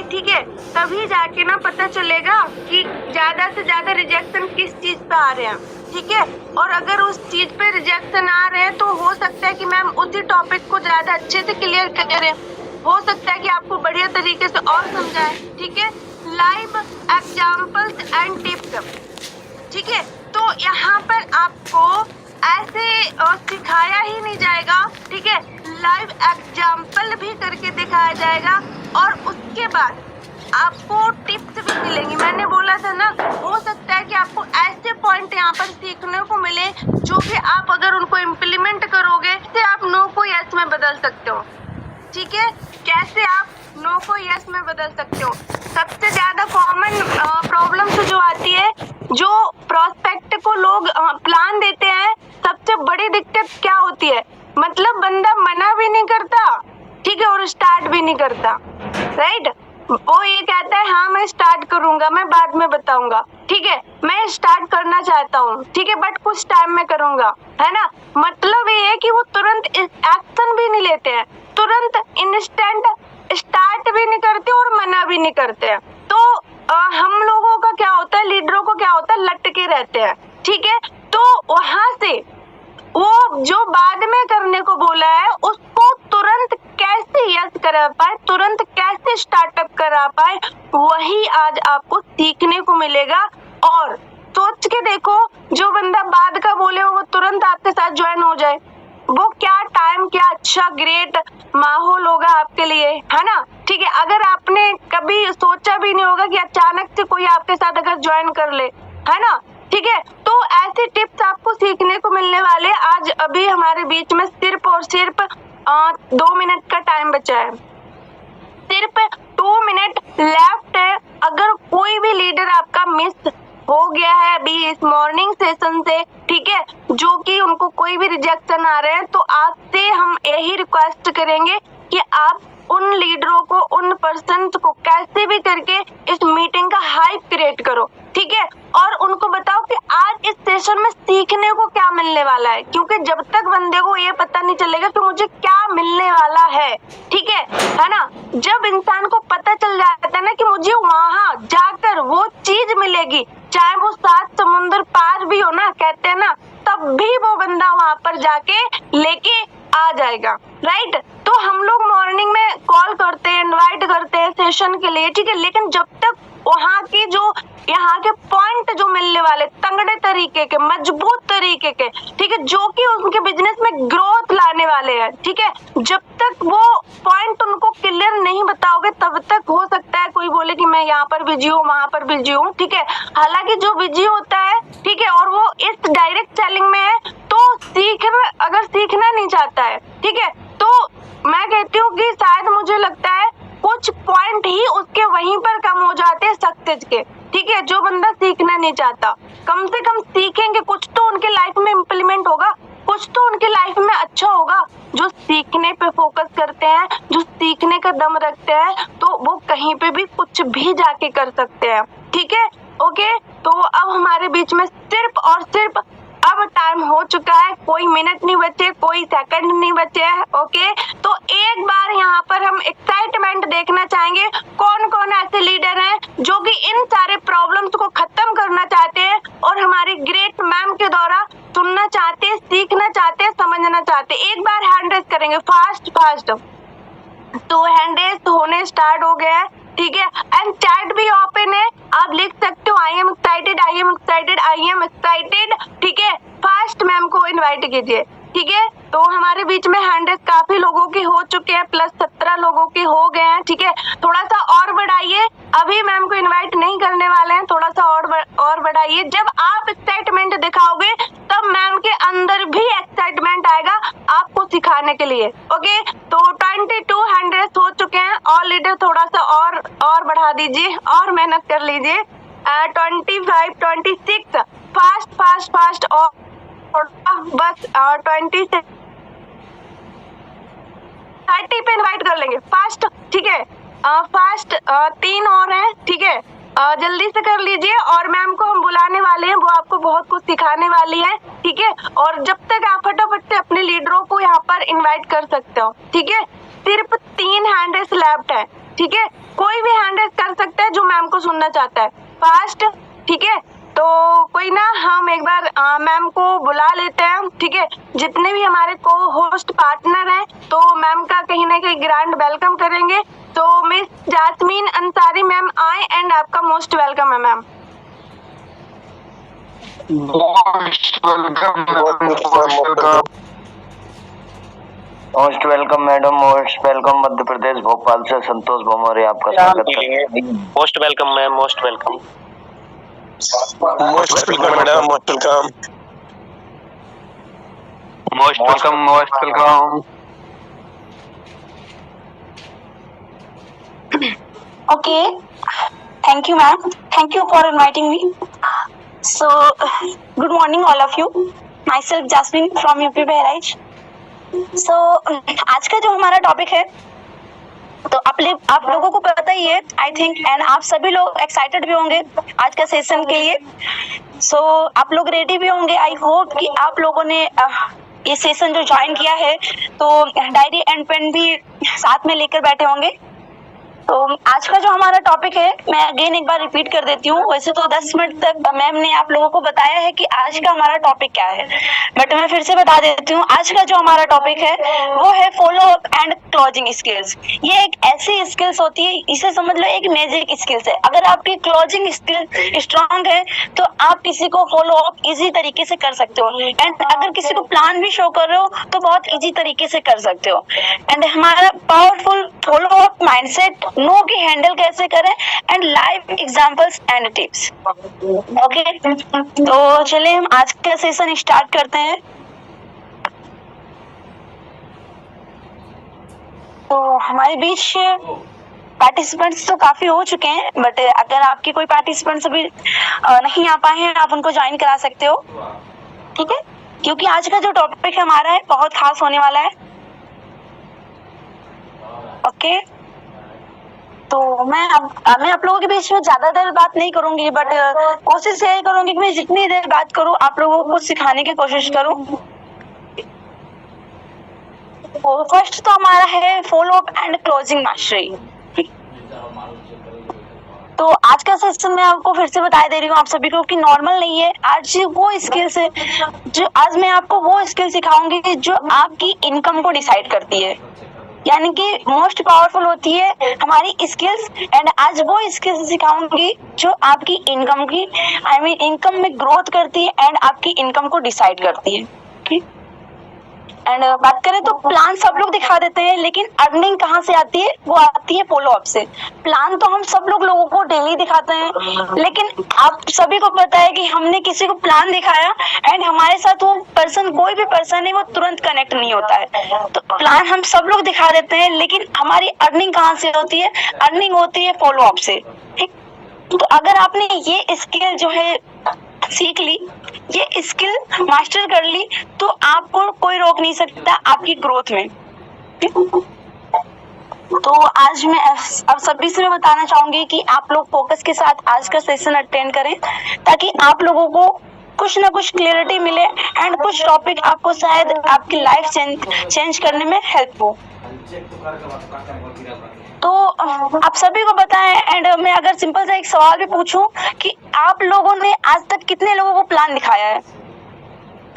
ठीक है, तभी जाके ना पता चलेगा कि ज्यादा से ज्यादा रिजेक्शन किस चीज पे आ रहे हैं, ठीक है। और अगर उस चीज पे रिजेक्शन आ रहे हैं तो हो सकता है कि मैम उसी टॉपिक को ज्यादा अच्छे से क्लियर करें, हो सकता है कि आपको बढ़िया तरीके से और समझाएं, ठीक है। लाइव एग्जाम्पल्स एंड टिप्स, ठीक है। तो यहाँ पर आपको ऐसे सिखाया ही नहीं जाएगा, ठीक है, लाइव एग्जाम्पल भी करके दिखाया जाएगा और उसके बाद आपको टिप्स भी मिलेंगी। मैंने बोला था ना, हो सकता है कि आपको ऐसे पॉइंट यहाँ पर सीखने को मिले जो कि आप अगर उनको इम्प्लीमेंट करोगे तो आप नो को यस में बदल सकते हो, ठीक है। कैसे आप नो को यस में बदल सकते हो? सबसे ज्यादा कॉमन प्रॉब्लम जो आती है, जो प्रोस्पेक्ट को लोग प्लान देते हैं, सबसे बड़ी दिक्कत क्या होती है? मतलब बंदा मना भी नहीं करता, ठीक है, और स्टार्ट भी नहीं करता, राइट। वो ये कहता है हाँ मैं स्टार्ट करूंगा, मैं बाद में बताऊंगा, ठीक है, मैं स्टार्ट करना चाहता हूँ, ठीक है, बट कुछ टाइम में करूंगा, है ना। मतलब ये है कि वो तुरंत एक्शन भी नहीं लेते हैं, तुरंत इंस्टेंट स्टार्ट भी नहीं करते और मना भी नहीं करते हैं। तो हम लोगों का क्या होता है, लीडरों को क्या होता है, लटके रहते हैं, ठीक है। तो वहां से वो जो बाद में करने को बोला है उसको तुरंत कैसे यस करा पाए, तुरंत कैसे स्टार्टअप करा पाए, वही आज आपको सीखने को मिलेगा। और सोच के देखो, जो बंदा बाद का बोले वो तुरंत आपके साथ ज्वाइन हो जाए, वो क्या टाइम, क्या अच्छा ग्रेट माहौल होगा आपके लिए, है ना, ठीक है। अगर आपने कभी सोचा भी नहीं होगा कि अचानक से कोई आपके साथ अगर ज्वाइन कर ले, है ना, ठीक है। तो ऐसे टिप्स आपको सीखने को मिलने वाले। आज अभी हमारे बीच में सिर्फ और सिर्फ 2 मिनट का टाइम बचा है, सिर्फ 2 मिनट लेफ्ट है। अगर कोई भी लीडर आपका मिस हो गया है अभी इस मॉर्निंग सेशन से, ठीक है, जो कि उनको कोई भी रिजेक्शन आ रहे हैं, तो आपसे हम यही रिक्वेस्ट करेंगे कि आप उन लीडरों को, उन पर्सन को कैसे भी करके इस मीटिंग का हाइप क्रिएट करो, ठीक है, और उनको बताओ कि आज इस सेशन में सीखने को क्या मिलने वाला है। क्योंकि जब तक बंदे को ये पता नहीं चलेगा कि मुझे क्या मिलने वाला है, ठीक है ना, जब इंसान को पता चल जाता है ना कि मुझे वहां जाकर वो चीज मिलेगी, चाहे वो 7 समुंदर पार भी हो ना, कहते हैं ना, तब भी वो बंदा वहां पर जाके लेके आ जाएगा, राइट। तो हम लोग मॉर्निंग में कॉल करते हैं, इनवाइट करते हैं सेशन के लिए, ठीक है, लेकिन जब तक वहाँ की जो यहाँ के पॉइंट जो मिलने वाले तगड़े तरीके के, मजबूत तरीके के, ठीक है, जो कि उनके बिजनेस में ग्रोथ लाने वाले हैं, ठीक है, जब तक वो पॉइंट उनको क्लियर नहीं बताओगे तब तक हो सकता है कोई बोले कि मैं यहाँ पर बिजी हूँ, वहां पर बिजी हूँ, ठीक है। हालांकि जो बिजी होता है, ठीक है, और वो इस डायरेक्ट सेलिंग में है, तो अगर सीखना नहीं चाहता है, ठीक है, तो मैं कहती हूँ कि शायद मुझे लगता है कुछ पॉइंट ही उसके वहीं पर कम हो जाते हैं सक्सेस के, ठीक है। जो बंदा सीखना नहीं चाहता, कम से कम सीखेंगे, कुछ तो उनके लाइफ में इम्प्लीमेंट होगा, कुछ तो उनके लाइफ में अच्छा होगा। जो सीखने पे फोकस करते हैं, जो सीखने का दम रखते हैं, तो वो कहीं पे भी कुछ भी जाके कर सकते हैं, ठीक है, ओके। तो अब हमारे बीच में सिर्फ और सिर्फ अब टाइम हो चुका है, कोई मिनट नहीं बचे, कोई सेकंड नहीं बचे हैं, ओके। तो एक बार यहाँ पर हम एक्साइटमेंट देखना चाहेंगे, कौन कौन ऐसे लीडर हैं जो कि इन सारे प्रॉब्लम्स को खत्म करना चाहते हैं और हमारी ग्रेट मैम के द्वारा सुनना चाहते हैं, सीखना चाहते हैं, समझना चाहते हैं। एक बार हैंड रेस करेंगे फास्ट फास्ट। तो हैंड रेस होने स्टार्ट हो गया है, ठीक है, एंड चैट भी ओपन है, आप लिख सकते हो I am excited, I am excited, I am excited, ठीक है। फास्ट मैम को इनवाइट कीजिए, ठीक है। तो हमारे बीच में हैंड रेस काफी लोगों के हो चुके हैं, प्लस 17 लोगों के हो गए हैं, ठीक है। थोड़ा सा और बढ़ाइए, अभी मैम को इनवाइट नहीं करने वाले हैं, थोड़ा सा और बढ़ाइए। जब आप एक्साइटमेंट दिखाओगे तब मैम के अंदर भी एक्साइटमेंट आएगा आपको सिखाने के लिए, ओके। तो 22 हैंड रेस हो चुके हैं, और लीडर थोड़ा सा और बढ़ा दीजिए और मेहनत कर लीजिए। 25 26 फास्ट फास्ट फास्ट और बस 20 से 30 पे इनवाइट कर लेंगे फास्ट, ठीक है। फास्ट 3 और हैं, ठीक है, जल्दी से कर लीजिए। और मैम को हम बुलाने वाले हैं, वो आपको बहुत कुछ सिखाने वाली है, ठीक है। और जब तक आप फटाफट से अपने लीडरों को यहाँ पर इनवाइट कर सकते हो, ठीक है। सिर्फ 3 हैंड रेस लेफ्ट है, ठीक है, कोई भी हैंड रेज कर सकता है जो मैम को सुनना चाहता है फास्ट। ठीक है, तो कोई ना, हम एक बार मैम को बुला लेते हैं। ठीक है, जितने भी हमारे को होस्ट पार्टनर हैं तो मैम का कहीं ना कहीं ग्रैंड वेलकम करेंगे। तो मिस जास्मीन अंसारी मैम आए एंड आपका मोस्ट वेलकम है ma'am. Most welcome madam, most welcome Madhya Pradesh Bhopal से संतोष भमोरे आपका स्वागत है। Most welcome ma'am, most welcome. Most welcome madam, most welcome. Most welcome, most welcome. Okay, thank you ma'am. Thank you for inviting me. So, good morning all of you. Myself Jasmine from UP Bahraich. So, आज का जो हमारा topic है तो आप लोगों को पता ही है आई थिंक, एंड आप सभी लोग एक्साइटेड भी होंगे आज का सेशन के लिए। सो आप लोग रेडी भी होंगे। आई होप कि आप लोगों ने ये सेशन जो ज्वाइन किया है तो डायरी एंड पेन भी साथ में लेकर बैठे होंगे। तो आज का जो हमारा टॉपिक है मैं अगेन एक बार रिपीट कर देती हूँ। वैसे तो 10 मिनट तक मैम ने आप लोगों को बताया है कि आज का हमारा टॉपिक क्या है, बट मैं फिर से बता देती हूँ। आज का जो हमारा टॉपिक है वो है follow up and closing skills. ये एक ऐसी स्किल्स होती है, इसे समझ लो एक मैजिक स्किल्स है। अगर आपकी क्लोजिंग स्किल स्ट्रांग है तो आप किसी को फॉलो अप इजी तरीके से कर सकते हो, एंड अगर किसी को प्लान भी शो कर रहे हो तो बहुत इजी तरीके से कर सकते हो। एंड हमारा powerful follow up mindset, know की हैंडल कैसे करें, and live examples and tips. Okay, तो चलिए हम आज का सेशन स्टार्ट करते हैं। तो हमारे बीच पार्टिसिपेंट्स तो काफी हो चुके हैं, बट अगर आपके कोई पार्टिसिपेंट्स अभी नहीं आ पाए हैं आप उनको ज्वाइन करा सकते हो। ठीक है, क्योंकि आज का जो टॉपिक हमारा है बहुत खास होने वाला है। ओके, तो मैं आप लोगों के बीच में ज्यादा देर बात नहीं करूंगी, बट कोशिश यही करूंगी कि मैं जितनी देर बात करूं आप लोगों को सिखाने की कोशिश करूं। तो फर्स्ट तो हमारा है follow up and closing mastery. तो आज का सेशन मैं आपको फिर से बता दे रही हूँ आप सभी को कि नॉर्मल नहीं है। आज वो स्किल्स है जो आज मैं आपको वो स्किल सिखाऊंगी जो आपकी इनकम को डिसाइड करती है, यानी कि मोस्ट पावरफुल होती है हमारी स्किल्स। एंड आज वो स्किल्स सिखाऊंगी जो आपकी इनकम की इनकम में ग्रोथ करती है एंड आपकी इनकम को डिसाइड करती है। एंड बात करें तो प्लान सब लोग दिखा देते हैं, लेकिन अर्निंग कहाँ से आती है? वो आती है फॉलो अप से। प्लान तो हम सब लोगों को डेली दिखाते हैं, लेकिन आप सभी को पता है कि हमने किसी को प्लान दिखाया एंड हमारे साथ वो पर्सन, कोई भी पर्सन है, वो तुरंत कनेक्ट नहीं होता है। तो प्लान हम सब लोग दिखा देते हैं, लेकिन हमारी अर्निंग कहाँ से होती है? अर्निंग होती है फॉलो अप से। ठीक, तो अगर आपने ये स्किल जो है सीख ली, ये स्किल मास्टर कर ली, तो आपको कोई रोक नहीं सकता आपकी ग्रोथ में। तो आज मैं अब सभी से मैं बताना चाहूंगी कि आप लोग फोकस के साथ आज का सेशन अटेंड करें, ताकि आप लोगों को कुछ ना कुछ क्लियरिटी मिले एंड कुछ टॉपिक आपको शायद आपकी लाइफ चेंज करने में हेल्प हो। तो आप सभी को पता है, एंड मैं अगर सिंपल सा एक सवाल भी पूछूं कि आप लोगों ने आज तक कितने लोगों को प्लान दिखाया है,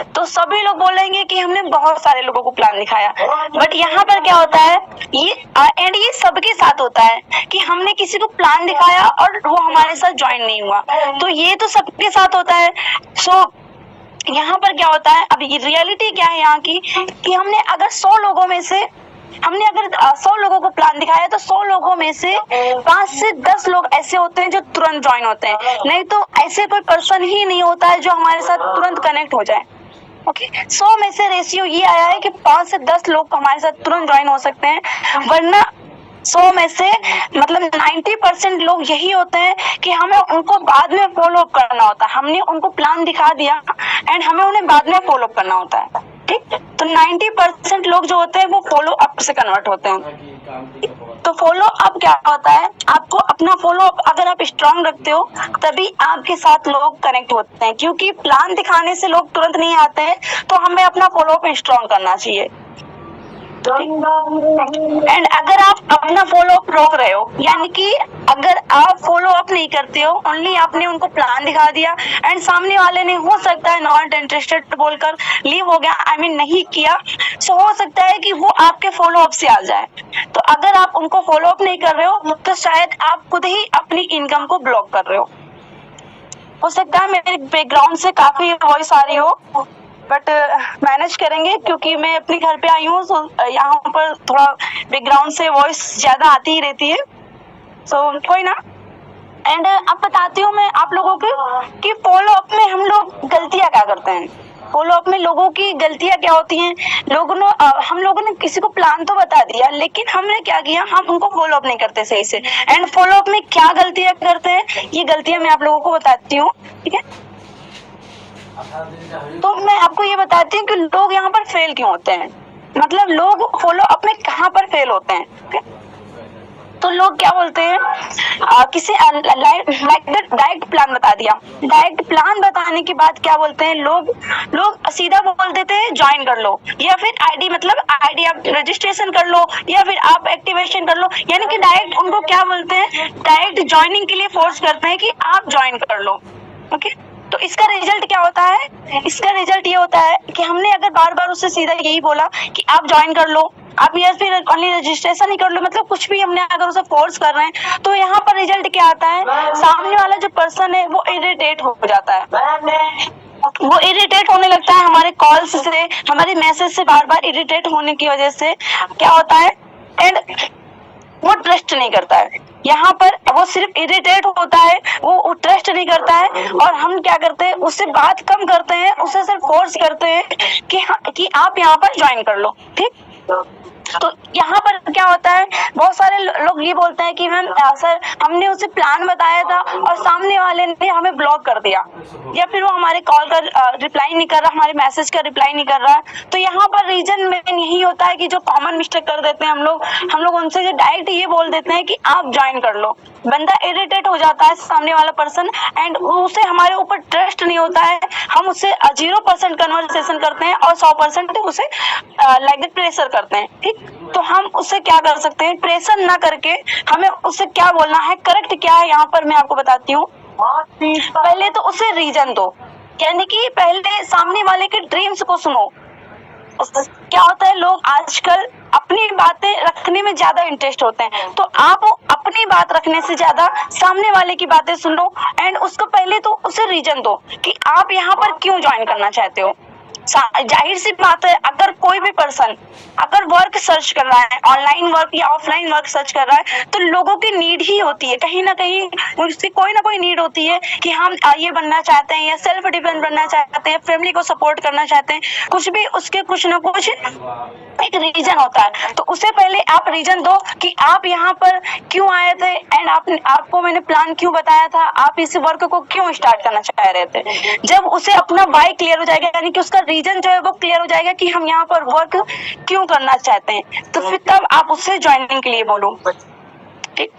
तो सभी लोग बोलेंगे कि हमने बहुत सारे लोगों को प्लान दिखाया। बट यहाँ पर क्या होता है, ये सबके साथ होता है कि हमने किसी को प्लान दिखाया और वो हमारे साथ ज्वाइन नहीं हुआ, तो ये तो सबके साथ होता है। सो यहाँ पर क्या होता है, अब रियलिटी क्या है यहाँ की कि हमने अगर 100 लोगों में से 100 लोगों को प्लान दिखाया तो 100 लोगों में से 5 से 10 लोग ऐसे होते हैं जो तुरंत ज्वाइन होते हैं, नहीं तो ऐसे कोई पर्सन ही नहीं होता है जो हमारे साथ तुरंत कनेक्ट हो जाए। ओके, 100 में से रेशियो ये आया है कि 5 से 10 लोग हमारे साथ तुरंत ज्वाइन हो सकते हैं, वरना 100 में से मतलब 90% लोग यही होते हैं कि हमें उनको बाद में फॉलो अप करना होता है। हमने उनको प्लान दिखा दिया एंड हमें उन्हें बाद में फॉलो अप करना होता है। ठीक, तो 90% लोग जो होते हैं वो फॉलो अप से कन्वर्ट होते हैं। तो फॉलो अप क्या होता है, आपको अपना फॉलो अप अगर आप स्ट्रांग रखते हो तभी आपके साथ लोग कनेक्ट होते हैं, क्योंकि प्लान दिखाने से लोग तुरंत नहीं आते हैं, तो हमें अपना फॉलो अप स्ट्रांग करना चाहिए। एंड अगर आप अपना फॉलो अप रोक रहे हो, यानी कि अगर आप फॉलो अप नहीं करते हो, ओनली आपने उनको प्लान दिखा दिया एंड सामने वाले ने हो सकता है नॉट इंटरेस्टेड बोलकर लीव हो गया, आई मीन नहीं किया, सो हो सकता है कि वो आपके फॉलो अप से आ जाए। तो अगर आप उनको फॉलो अप नहीं कर रहे हो तो शायद आप खुद ही अपनी इनकम को ब्लॉक कर रहे हो सकता है मेरे बैकग्राउंड से काफी वॉइस आ रही हो, बट मैनेज करेंगे क्योंकि मैं अपने घर पे आई हूँ, तो यहाँ पर थोड़ा बैकग्राउंड से वॉइस ज्यादा आती ही रहती है, सो कोई ना। एंड अब बताती हूँ मैं आप लोगों को कि फॉलो अप में हम लोग गलतियाँ क्या करते हैं। फॉलो अप में लोगों की गलतियाँ क्या होती हैं, हम लोगों ने किसी को प्लान तो बता दिया, लेकिन हमने क्या किया, हम उनको फॉलो अप नहीं करते सही से। एंड फॉलो अप में क्या गलतियाँ करते हैं, ये गलतियाँ मैं आप लोगों को बताती हूँ, ठीक है। तो मैं आपको ये बताती हूँ कि लोग यहाँ पर फेल क्यों होते हैं, मतलब लोग फॉलो अप में कहाँ पर फेल होते हैं, ठीक है। तो लोग क्या बोलते हैं, किसी डायरेक्ट प्लान बता दिया, डायरेक्ट प्लान बताने के बाद क्या बोलते हैं लोग सीधा बोल देते हैं ज्वाइन कर लो, या फिर आईडी मतलब आईडी आप रजिस्ट्रेशन कर लो, या फिर आप एक्टिवेशन कर लो, यानी कि डायरेक्ट उनको क्या बोलते हैं, डायरेक्ट ज्वाइनिंग के लिए फोर्स करते हैं कि आप ज्वाइन कर लो, ओके। तो इसका रिजल्ट क्या होता है, इसका रिजल्ट ये होता है कि हमने अगर बार बार उससे सीधा यही बोला कि आप ज्वाइन कर लो, आप या फिर ओनली रजिस्ट्रेशन ही कर लो, मतलब कुछ भी हमने अगर उसे फोर्स कर रहे हैं, तो यहाँ पर रिजल्ट क्या आता है, सामने वाला जो पर्सन है वो इरिटेट हो जाता है, वो इरिटेट होने लगता है हमारे कॉल्स से, हमारे मैसेज से बार बार इरिटेट होने की वजह से क्या होता है, एंड वो ट्रस्ट नहीं करता है। यहाँ पर वो सिर्फ इरिटेट होता है, वो ट्रस्ट नहीं करता है, और हम क्या करते हैं, उससे बात कम करते हैं, उसे सिर्फ फोर्स करते हैं कि आप यहाँ पर ज्वाइन कर लो, ठीक। तो यहाँ पर क्या होता है, बहुत सारे लोग ये बोलते हैं कि मैम सर हमने उसे प्लान बताया था और सामने वाले ने हमें ब्लॉक कर दिया, या फिर वो हमारे कॉल का रिप्लाई नहीं कर रहा, हमारे मैसेज का रिप्लाई नहीं कर रहा है। तो यहाँ पर रीजन मेन यही होता है कि जो कॉमन मिस्टेक कर देते हैं हम लोग उनसे डायरेक्ट ये बोल देते हैं कि आप ज्वाइन कर लो। बंदा इरिटेट हो जाता है सामने वाला पर्सन, एंड उसे हमारे ऊपर ट्रस्ट नहीं होता है, हम उससे 0% कन्वर्सेशन करते हैं और 100% उसे लाइक दैट प्रेशर करते हैं, ठीक। तो हम उससे क्या कर सकते हैं, प्रेशर ना करके हमें उससे क्या बोलना है, करेक्ट क्या है, यहाँ पर मैं आपको बताती हूँ। पहले तो उसे रीजन दो, यानी कि पहले सामने वाले के ड्रीम्स को सुनो। क्या होता है, लोग आजकल अपनी बातें रखने में ज्यादा इंटरेस्ट होते हैं, तो आप अपनी बात रखने से ज्यादा सामने वाले की बातें सुनो, एंड उसको पहले तो उसे रीजन दो कि आप यहाँ पर क्यों ज्वाइन करना चाहते हो। जाहिर सी बात है, अगर कोई भी पर्सन अगर वर्क सर्च कर रहा है, ऑनलाइन वर्क या ऑफलाइन वर्क सर्च कर रहा है, तो लोगों की नीड ही होती है, कहीं ना कहीं उसकी कोई ना कोई नीड होती है कि हम ये बनना चाहते हैं, या सेल्फ डिपेंड बनना चाहते हैं, फैमिली को सपोर्ट करना चाहते हैं, कुछ भी उसके कुछ ना कुछ एक रीजन होता है। तो उसे पहले आप रीजन दो कि आप यहाँ पर क्यों आए थे, एंड आपको मैंने प्लान क्यों बताया था, आप इस वर्क को क्यों स्टार्ट करना चाह रहे थे। जब उसे अपना वाई क्लियर हो जाएगा, यानी कि उसका रीजन जो है वो क्लियर हो जाएगा कि हम यहाँ पर वर्क क्यों करना चाहते हैं, तो फिर तब आप उससे ज्वाइनिंग के लिए बोलो, ठीक।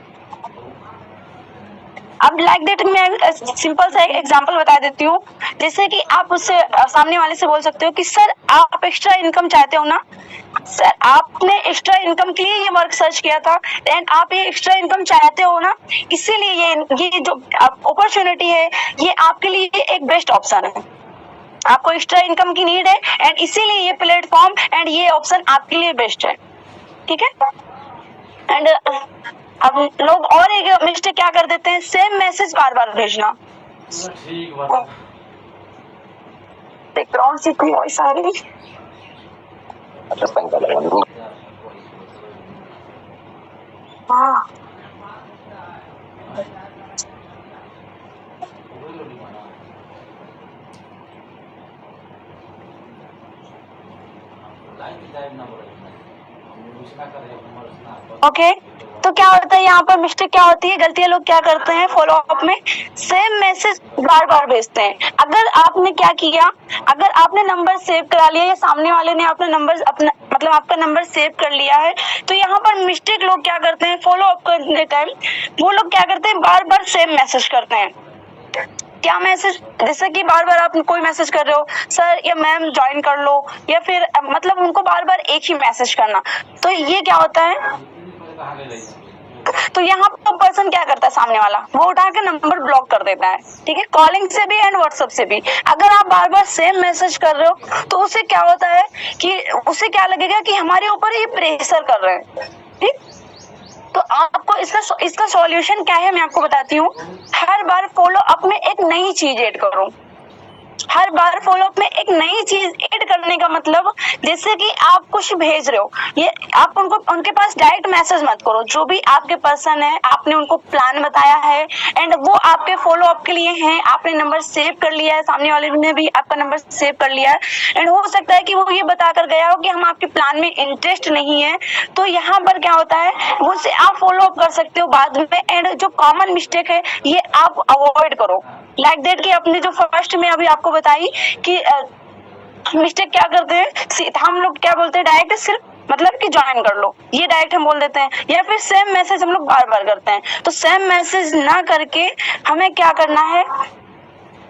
अब लाइक दैट मैं सिंपल सा एक एग्जांपल बता देती हूँ, जैसे कि आप उससे सामने वाले से बोल सकते हो कि सर आप एक्स्ट्रा इनकम चाहते हो ना, सर आपने एक्स्ट्रा इनकम के लिए ये वर्क सर्च किया था, एंड आप ये एक्स्ट्रा इनकम चाहते हो ना, इसीलिए ये जो अपॉर्चुनिटी है ये आपके लिए एक बेस्ट ऑप्शन है। आपको एक्स्ट्रा इनकम की नीड है, एंड इसीलिए ये प्लेटफॉर्म एंड ये ऑप्शन आपके लिए बेस्ट है, ठीक है। एंड अब लोग और एक मिस्टेक क्या कर देते हैं, सेम मैसेज बार बार भेजना। बैकग्राउंड से कोई वॉइस आ रही, हाँ ओके। तो क्या होता है यहाँ पर मिस्टेक क्या होती है, गलतियां लोग क्या करते हैं, फॉलो अप में सेम मैसेज बार बार भेजते हैं। अगर आपने क्या किया, अगर आपने नंबर सेव करा लिया या सामने वाले ने आपने नंबर अपना मतलब आपका नंबर सेव कर लिया है, तो यहाँ पर मिस्टेक लोग क्या करते हैं, फॉलो अप करने टाइम वो लोग क्या करते हैं, बार बार सेम मैसेज करते हैं। क्या मैसेज, जैसे कि बार बार आप कोई मैसेज कर रहे हो सर या मैम ज्वाइन कर लो, या फिर मतलब उनको बार बार एक ही मैसेज करना, तो ये क्या होता है, तो यहाँ पर पर्सन क्या करता है, सामने वाला वो उठा के नंबर ब्लॉक कर देता है, ठीक है, कॉलिंग से भी एंड व्हाट्सएप से भी। अगर आप बार बार सेम मैसेज कर रहे हो तो उससे क्या होता है कि उसे क्या लगेगा कि हमारे ऊपर ये प्रेशर कर रहे हैं, ठीक। तो आपको इसका सॉल्यूशन क्या है मैं आपको बताती हूँ। हर बार फॉलो अप में एक नई चीज ऐड करो। हर बार फॉलो अप में एक नई चीज ऐड करने का मतलब, जैसे कि आप कुछ भेज रहे हो, ये आप उनके पास डायरेक्ट मैसेज मत करो। जो भी आपके पर्सन है, आपने उनको प्लान बताया है एंड वो आपके फॉलो अप के लिए हैं, आपने नंबर सेव कर लिया है, सामने वाले ने भी आपका नंबर सेव कर लिया है एंड हो सकता है कि वो ये बता कर गया हो कि हम आपके प्लान में इंटरेस्ट नहीं है, तो यहाँ पर क्या होता है वो से आप फॉलो अप कर सकते हो बाद में। एंड जो कॉमन मिस्टेक है ये आप अवॉइड करो, लाइक दैट कि अपने जो फर्स्ट में अभी आपको बताई कि मिस्टेक क्या करते हैं, हम लोग क्या बोलते हैं डायरेक्ट सिर्फ मतलब कि ज्वाइन कर लो, ये डायरेक्ट हम बोल देते हैं, या फिर सेम मैसेज हम लोग बार बार करते हैं। तो सेम मैसेज ना करके हमें क्या करना है,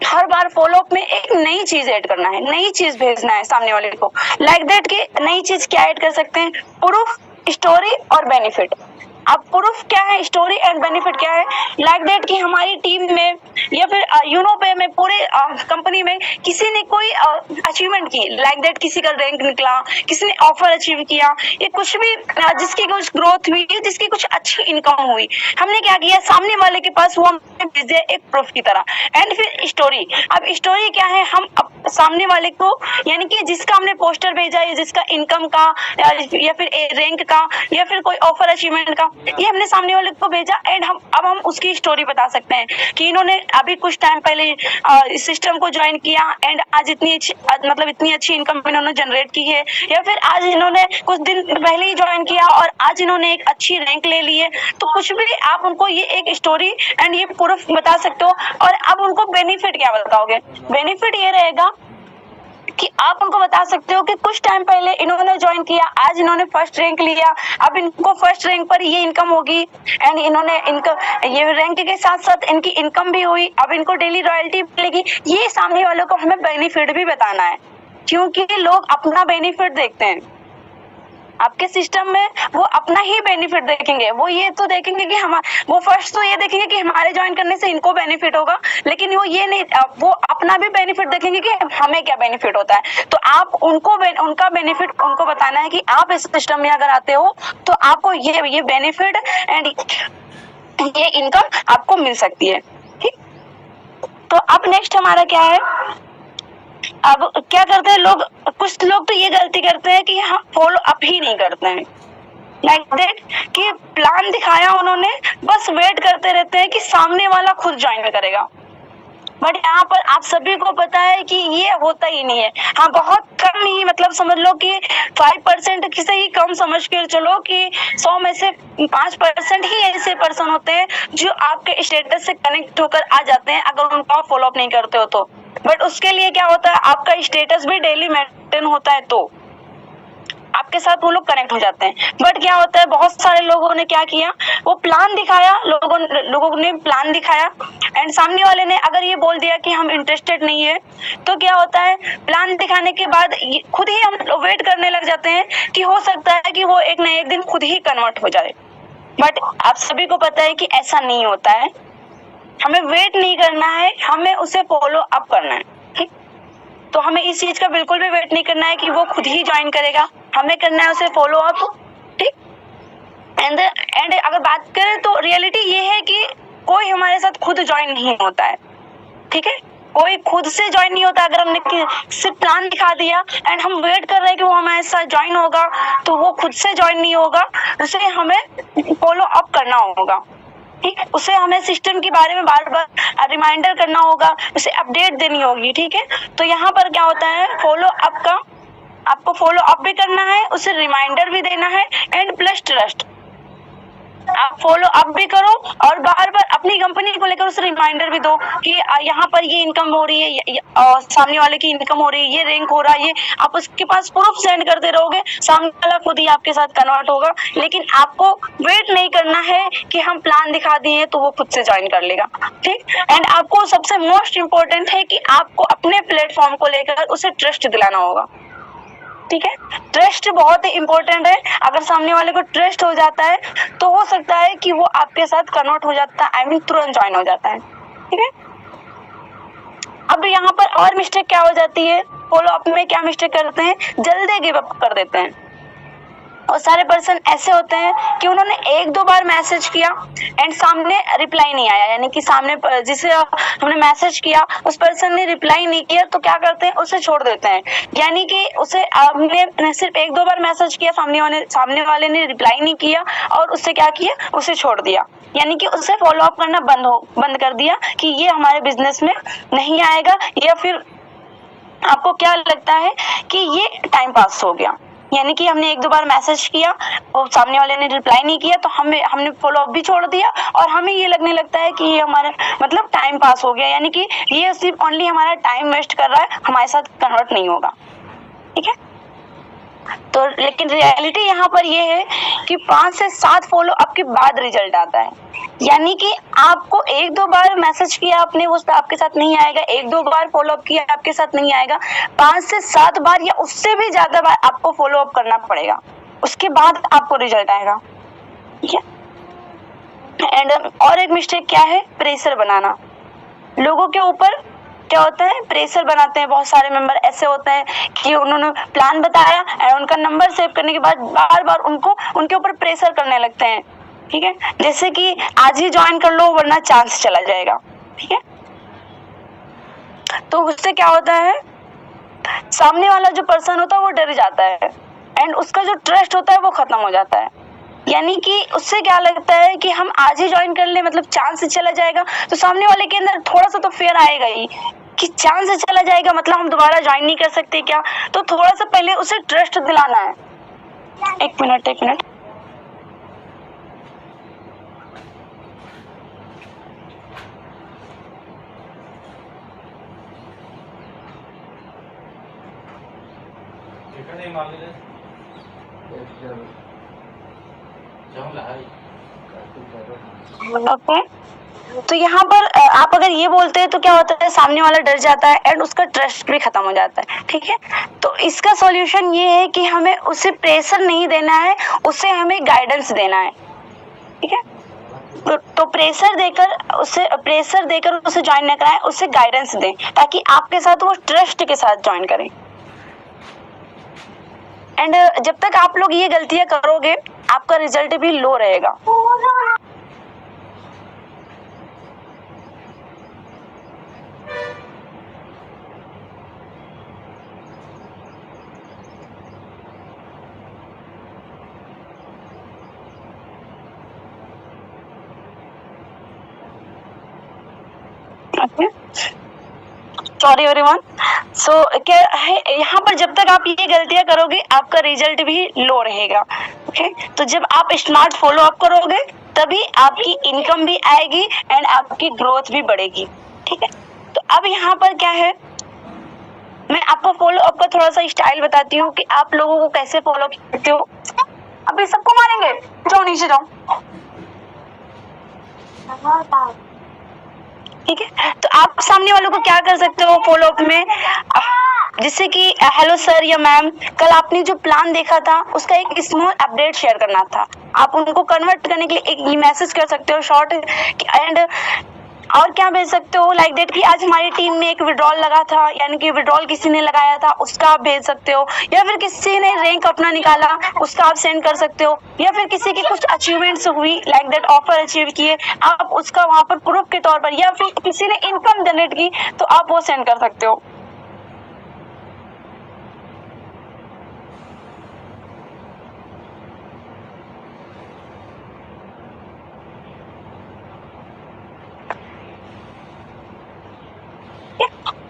हर बार फॉलो अप में एक नई चीज ऐड करना है, नई चीज भेजना है सामने वाले को। लाइक दैट कि नई चीज क्या ऐड कर सकते हैं, प्रूफ, स्टोरी और बेनिफिट। अब प्रूफ क्या है, स्टोरी एंड बेनिफिट क्या है, लाइक दैट कि हमारी टीम में या फिर यूनो पे में पूरे कंपनी में किसी ने कोई अचीवमेंट की, लाइक दैट किसी का रैंक निकला, किसी ने ऑफर अचीव किया, ये कुछ भी जिसकी कुछ ग्रोथ हुई, जिसकी कुछ अच्छी इनकम हुई, हमने क्या किया सामने वाले के पास वो हमने भेज दिया एक प्रूफ की तरह। एंड फिर स्टोरी, अब स्टोरी क्या है, हम सामने वाले को यानी कि जिसका हमने पोस्टर भेजा या जिसका इनकम का या फिर रैंक का या फिर कोई ऑफर अचीवमेंट का, ये हमने सामने वाले को भेजा एंड हम उसकी स्टोरी बता सकते हैं कि इन्होंने अभी कुछ टाइम पहले इस सिस्टम को ज्वाइन किया एंड आज इतनी अच्छी इनकम इन्होंने जनरेट की है, या फिर आज इन्होंने कुछ दिन पहले ही ज्वाइन किया और आज इन्होंने एक अच्छी रैंक ले ली है। तो कुछ भी आप उनको ये एक स्टोरी एंड ये प्रूफ बता सकते हो। और अब उनको बेनिफिट क्या बताओगे, बेनिफिट ये रहेगा कि आप उनको बता सकते हो कि कुछ टाइम पहले इन्होंने ज्वाइन किया, आज इन्होंने फर्स्ट रैंक लिया, अब इनको फर्स्ट रैंक पर ये इनकम होगी एंड इन्होंने इनकम ये रैंक के साथ साथ इनकी इनकम भी हुई, अब इनको डेली रॉयल्टी मिलेगी। ये सामने वालों को हमें बेनिफिट भी बताना है, क्योंकि लोग अपना बेनिफिट देखते हैं। आपके सिस्टम में वो अपना ही बेनिफिट देखेंगे, वो ये तो देखेंगे कि वो फर्स्ट तो ये देखेंगे कि हमारे ज्वाइन करने से इनको बेनिफिट होगा, लेकिन वो ये नहीं, वो अपना भी बेनिफिट देखेंगे कि हमें क्या बेनिफिट होता है। तो आप उनको उनका बेनिफिट उनको बताना है कि आप इस सिस्टम में अगर आते हो तो आपको ये बेनिफिट एंड ये इनकम आपको मिल सकती है, ठीक। तो अब नेक्स्ट हमारा क्या है, अब क्या करते हैं लोग, कुछ लोग तो ये गलती करते हैं कि हाँ फॉलो अप ही नहीं करते हैं, लाइक दैट कि प्लान दिखाया उन्होंने, बस वेट करते रहते हैं कि सामने वाला खुद ज्वाइन करेगा। बट यहाँ पर आप सभी को पता है कि ये होता ही नहीं है। हाँ बहुत कम ही, मतलब समझ लो कि 5% से ही कम समझ के चलो कि 100 में से 5% ही ऐसे पर्सन होते हैं जो आपके स्टेटस से कनेक्ट होकर आ जाते हैं अगर उनका फॉलो अप नहीं करते हो तो। बट उसके लिए क्या होता है, आपका स्टेटस भी डेली मेंटेन होता है तो आपके साथ वो लोग कनेक्ट हो जाते हैं। बट क्या होता है, बहुत सारे लोगों ने क्या किया, वो प्लान दिखाया, लोगों ने प्लान दिखाया एंड सामने वाले ने अगर ये बोल दिया कि हम इंटरेस्टेड नहीं है, तो क्या होता है प्लान दिखाने के बाद खुद ही हम वेट करने लग जाते हैं कि हो सकता है कि वो एक न एक दिन खुद ही कन्वर्ट हो जाए। बट आप सभी को पता है कि ऐसा नहीं होता है, हमें वेट नहीं करना है, हमें उसे फॉलो अप करना है, ठीक। तो हमें इस चीज का बिल्कुल भी वेट नहीं करना है कि वो खुद ही ज्वाइन करेगा, हमें करना है उसे फॉलो अप, ठीक। एंड अगर बात करें तो रियलिटी ये है कि कोई हमारे साथ खुद ज्वाइन नहीं होता है, ठीक है, कोई खुद से ज्वाइन नहीं होता। अगर हमने सिर्फ प्लान दिखा दिया एंड हम वेट कर रहे हैं कि वो हमारे साथ ज्वाइन होगा, तो वो खुद से ज्वाइन नहीं होगा, उसे हमें फॉलो अप करना होगा, ठीक। उसे हमें सिस्टम के बारे में बार बार रिमाइंडर करना होगा, उसे अपडेट देनी होगी, ठीक है। तो यहाँ पर क्या होता है, फॉलो अप का आपको फॉलो अप भी करना है, उसे रिमाइंडर भी देना है एंड प्लस ट्रस्ट। आप फॉलो अप भी करो और बार बार अपनी कंपनी को लेकर उसे रिमाइंडर भी दो कि यहाँ पर ये इनकम हो रही है, सामने वाले की इनकम हो रही है, ये रैंक हो रहा है, ये आप उसके पास प्रूफ सेंड करते रहोगे, सामने वाला खुद ही आपके साथ कन्वर्ट होगा। लेकिन आपको वेट नहीं करना है कि हम प्लान दिखा दिए तो वो खुद से ज्वाइन कर लेगा, ठीक। एंड आपको सबसे मोस्ट इम्पोर्टेंट है कि आपको अपने प्लेटफॉर्म को लेकर उसे ट्रस्ट दिलाना होगा, ठीक है। ट्रस्ट बहुत ही इंपॉर्टेंट है। अगर सामने वाले को ट्रस्ट हो जाता है तो हो सकता है कि वो आपके साथ कन्वर्ट हो जाता है, आई मीन तुरंत ज्वाइन हो जाता है, ठीक है। अब यहाँ पर और मिस्टेक क्या हो जाती है, फॉलो अप में क्या मिस्टेक करते हैं, जल्दी गिव अप कर देते हैं। और सारे पर्सन ऐसे होते हैं कि उन्होंने एक दो बार मैसेज किया एंड सामने रिप्लाई नहीं आया, यानी कि सामने जिसे हमने मैसेज किया उस पर्सन ने रिप्लाई नहीं किया, तो क्या करते हैं, उसे छोड़ देते हैं। यानी कि उसे आपने सिर्फ एक दो बार मैसेज किया, सामने वाले ने रिप्लाई नहीं किया और उससे क्या किया, उसे छोड़ दिया, यानी कि उसे फॉलो अप करना बंद कर दिया कि ये हमारे बिजनेस में नहीं आएगा, या फिर आपको क्या लगता है कि ये टाइम पास हो गया। यानी कि हमने एक दो बार मैसेज किया और सामने वाले ने रिप्लाई नहीं किया तो हमने फॉलो अप भी छोड़ दिया और हमें ये लगने लगता है कि ये हमारा मतलब टाइम पास हो गया, यानी कि ये सिर्फ ओनली हमारा टाइम वेस्ट कर रहा है, हमारे साथ कन्वर्ट नहीं होगा, ठीक है। तो लेकिन रियलिटी यहाँ पर ये है कि 5 से 7 फॉलो अप के बाद रिजल्ट आता है। यानी कि आपको एक दो बार मैसेज किया आपने, वो आपके साथ नहीं आएगा, एक दो बार फॉलो अप किया आपके साथ नहीं आएगा, 5 से 7 बार या उससे भी ज्यादा बार आपको फॉलो अप करना पड़ेगा, उसके बाद आपको रिजल्ट आएगा, ठीक है। एंड और एक मिस्टेक क्या है, प्रेशर बनाना। लोगों के ऊपर क्या होता है, प्रेशर बनाते हैं। बहुत सारे मेंबर ऐसे होते हैं कि उन्होंने प्लान बताया और उनका नंबर सेव करने के बाद बार बार उनके ऊपर प्रेशर करने लगते हैं, ठीक है। जैसे कि आज ही ज्वाइन कर लो वरना चांस चला जाएगा, ठीक है। तो उससे क्या होता है, सामने वाला जो पर्सन होता है वो डर जाता है एंड उसका जो ट्रस्ट होता है वो खत्म हो जाता है। यानी कि उससे क्या लगता है कि हम आज ही ज्वाइन कर ले, मतलब चांस चला जाएगा, तो सामने वाले के अंदर थोड़ा सा तो फेयर आएगा ही कि चांस चला जाएगा, मतलब हम दोबारा ज्वाइन नहीं कर सकते क्या। तो थोड़ा सा पहले उसे ट्रस्ट दिलाना है। एक मिनट ओके। तो यहाँ पर आप अगर ये बोलते हैं तो क्या होता है, सामने वाला डर जाता है एंड उसका ट्रस्ट भी खत्म हो जाता है, ठीक है। तो इसका सॉल्यूशन ये है कि हमें उसे प्रेशर नहीं देना है, उसे हमें गाइडेंस देना है, ठीक है। तो प्रेशर देकर उसे ज्वाइन न कराएं, उसे गाइडेंस दें ताकि आपके साथ वो ट्रस्ट के साथ ज्वाइन करें। एंड जब तक आप लोग ये गलतियां करोगे आपका रिजल्ट भी लो रहेगा। Sorry everyone. सो क्या है, यहाँ पर जब तक आप ये गलतियां करोगे आपका रिजल्ट भी लो रहेगा, ओके। तो जब आप स्मार्ट फॉलो अप करोगे तभी आपकी इनकम भी आएगी एंड आपकी ग्रोथ भी बढ़ेगी, ठीक है। तो अब यहाँ पर क्या है, मैं आपको फॉलो अप का थोड़ा सा स्टाइल बताती हूँ कि आप लोगों को कैसे फॉलो करते हो। अभी सबको मारेंगे, जाओ नीचे जाओ, ठीक है। तो आप सामने वालों को क्या कर सकते हो फॉलो अप में, जैसे कि हेलो सर या मैम, कल आपने जो प्लान देखा था उसका एक स्मॉल अपडेट शेयर करना था। आप उनको कन्वर्ट करने के लिए एक मैसेज कर सकते हो शॉर्ट, एंड और क्या भेज सकते हो लाइक दैट कि आज हमारी टीम में एक विड्रॉल लगा था, यानी कि विड्रॉल किसी ने लगाया था उसका आप भेज सकते हो, या फिर किसी ने रैंक अपना निकाला उसका आप सेंड कर सकते हो, या फिर किसी की कुछ अचीवमेंट्स हुई लाइक दैट ऑफर अचीव किए आप उसका वहां पर प्रूफ के तौर पर, या फिर किसी ने इनकम जनरेट की तो आप वो सेंड कर सकते हो।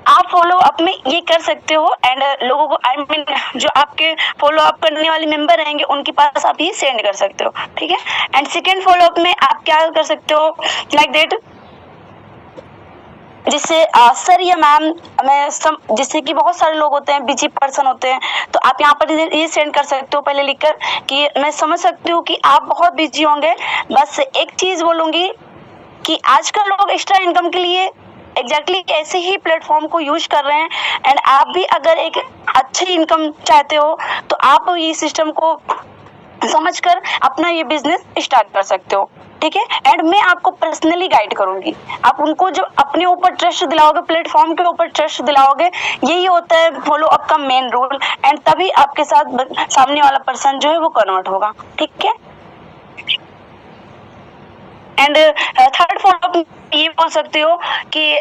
आप फॉलो अप में ये कर सकते हो एंड लोगों को आई मीन जो आपके फॉलो अप करने वाले मेंबर रहेंगे उनके पास आप ये सेंड कर सकते हो, ठीक है। एंड सेकेंड फॉलो अप में आप क्या कर सकते हो, लाइक दैट, जिससे सर या मैम जिससे कि बहुत सारे लोग होते हैं, बिजी पर्सन होते हैं, तो आप यहाँ पर ये सेंड कर सकते हो पहले लिखकर कि मैं समझ सकती हूँ कि आप बहुत बिजी होंगे, बस एक चीज बोलूंगी कि आजकल लोग एक्स्ट्रा इनकम के लिए एग्जैक्टली ऐसे ही प्लेटफॉर्म को यूज कर रहे हैं। एंड आप भी अगर एक अच्छी इनकम चाहते हो तो आप ये सिस्टम को समझकर अपना ये बिजनेस स्टार्ट कर सकते हो, ठीक है। एंड मैं आपको पर्सनली गाइड करूंगी, आप उनको जो अपने ऊपर ट्रस्ट दिलाओगे, प्लेटफॉर्म के ऊपर ट्रस्ट दिलाओगे, यही होता है फॉलो अप का मेन रूल। एंड तभी आपके साथ सामने वाला पर्सन जो है वो कन्वर्ट होगा, ठीक है। एंड थर्ड फॉलो ये बोल सकते हो कि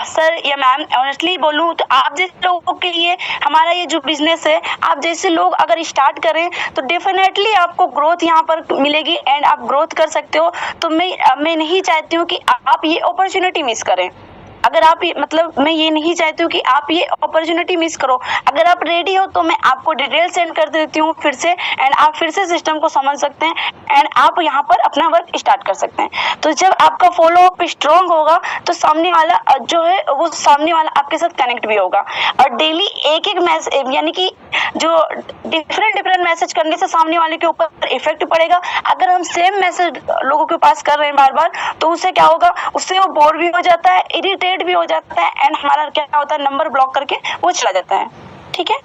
सर या मैम ऑनेस्टली बोलूँ तो आप जैसे लोगों के लिए हमारा ये जो बिजनेस है, आप जैसे लोग अगर स्टार्ट करें तो डेफिनेटली आपको ग्रोथ यहाँ पर मिलेगी एंड आप ग्रोथ कर सकते हो। तो मैं नहीं चाहती हूँ कि आप ये अपॉर्चुनिटी मिस करें। अगर आप मतलब मैं ये नहीं चाहती हूँ कि आप ये अपॉर्चुनिटी मिस करो। अगर आप रेडी हो तो मैं आपको डिटेल सेंड कर देती हूँ फिर से, एंड आप फिर से सिस्टम को समझ सकते हैं एंड आप यहाँ पर अपना वर्क स्टार्ट कर सकते हैं। तो जब आपका फॉलो अप स्ट्रॉन्ग होगा तो सामने वाला जो है वो सामने वाला आपके साथ कनेक्ट भी होगा। और डेली एक एक मैसेज, यानी कि जो डिफरेंट मैसेज करने से सामने वाले के ऊपर इफेक्ट पड़ेगा। अगर हम सेम मैसेज लोगों के पास कर रहे हैं बार बार, तो उससे क्या होगा, उससे वो बोर भी हो जाता है, इरिटेट भी हो जाता है, एंड हमारा क्या होता है, नंबर ब्लॉक करके वो चला जाता है, ठीक है।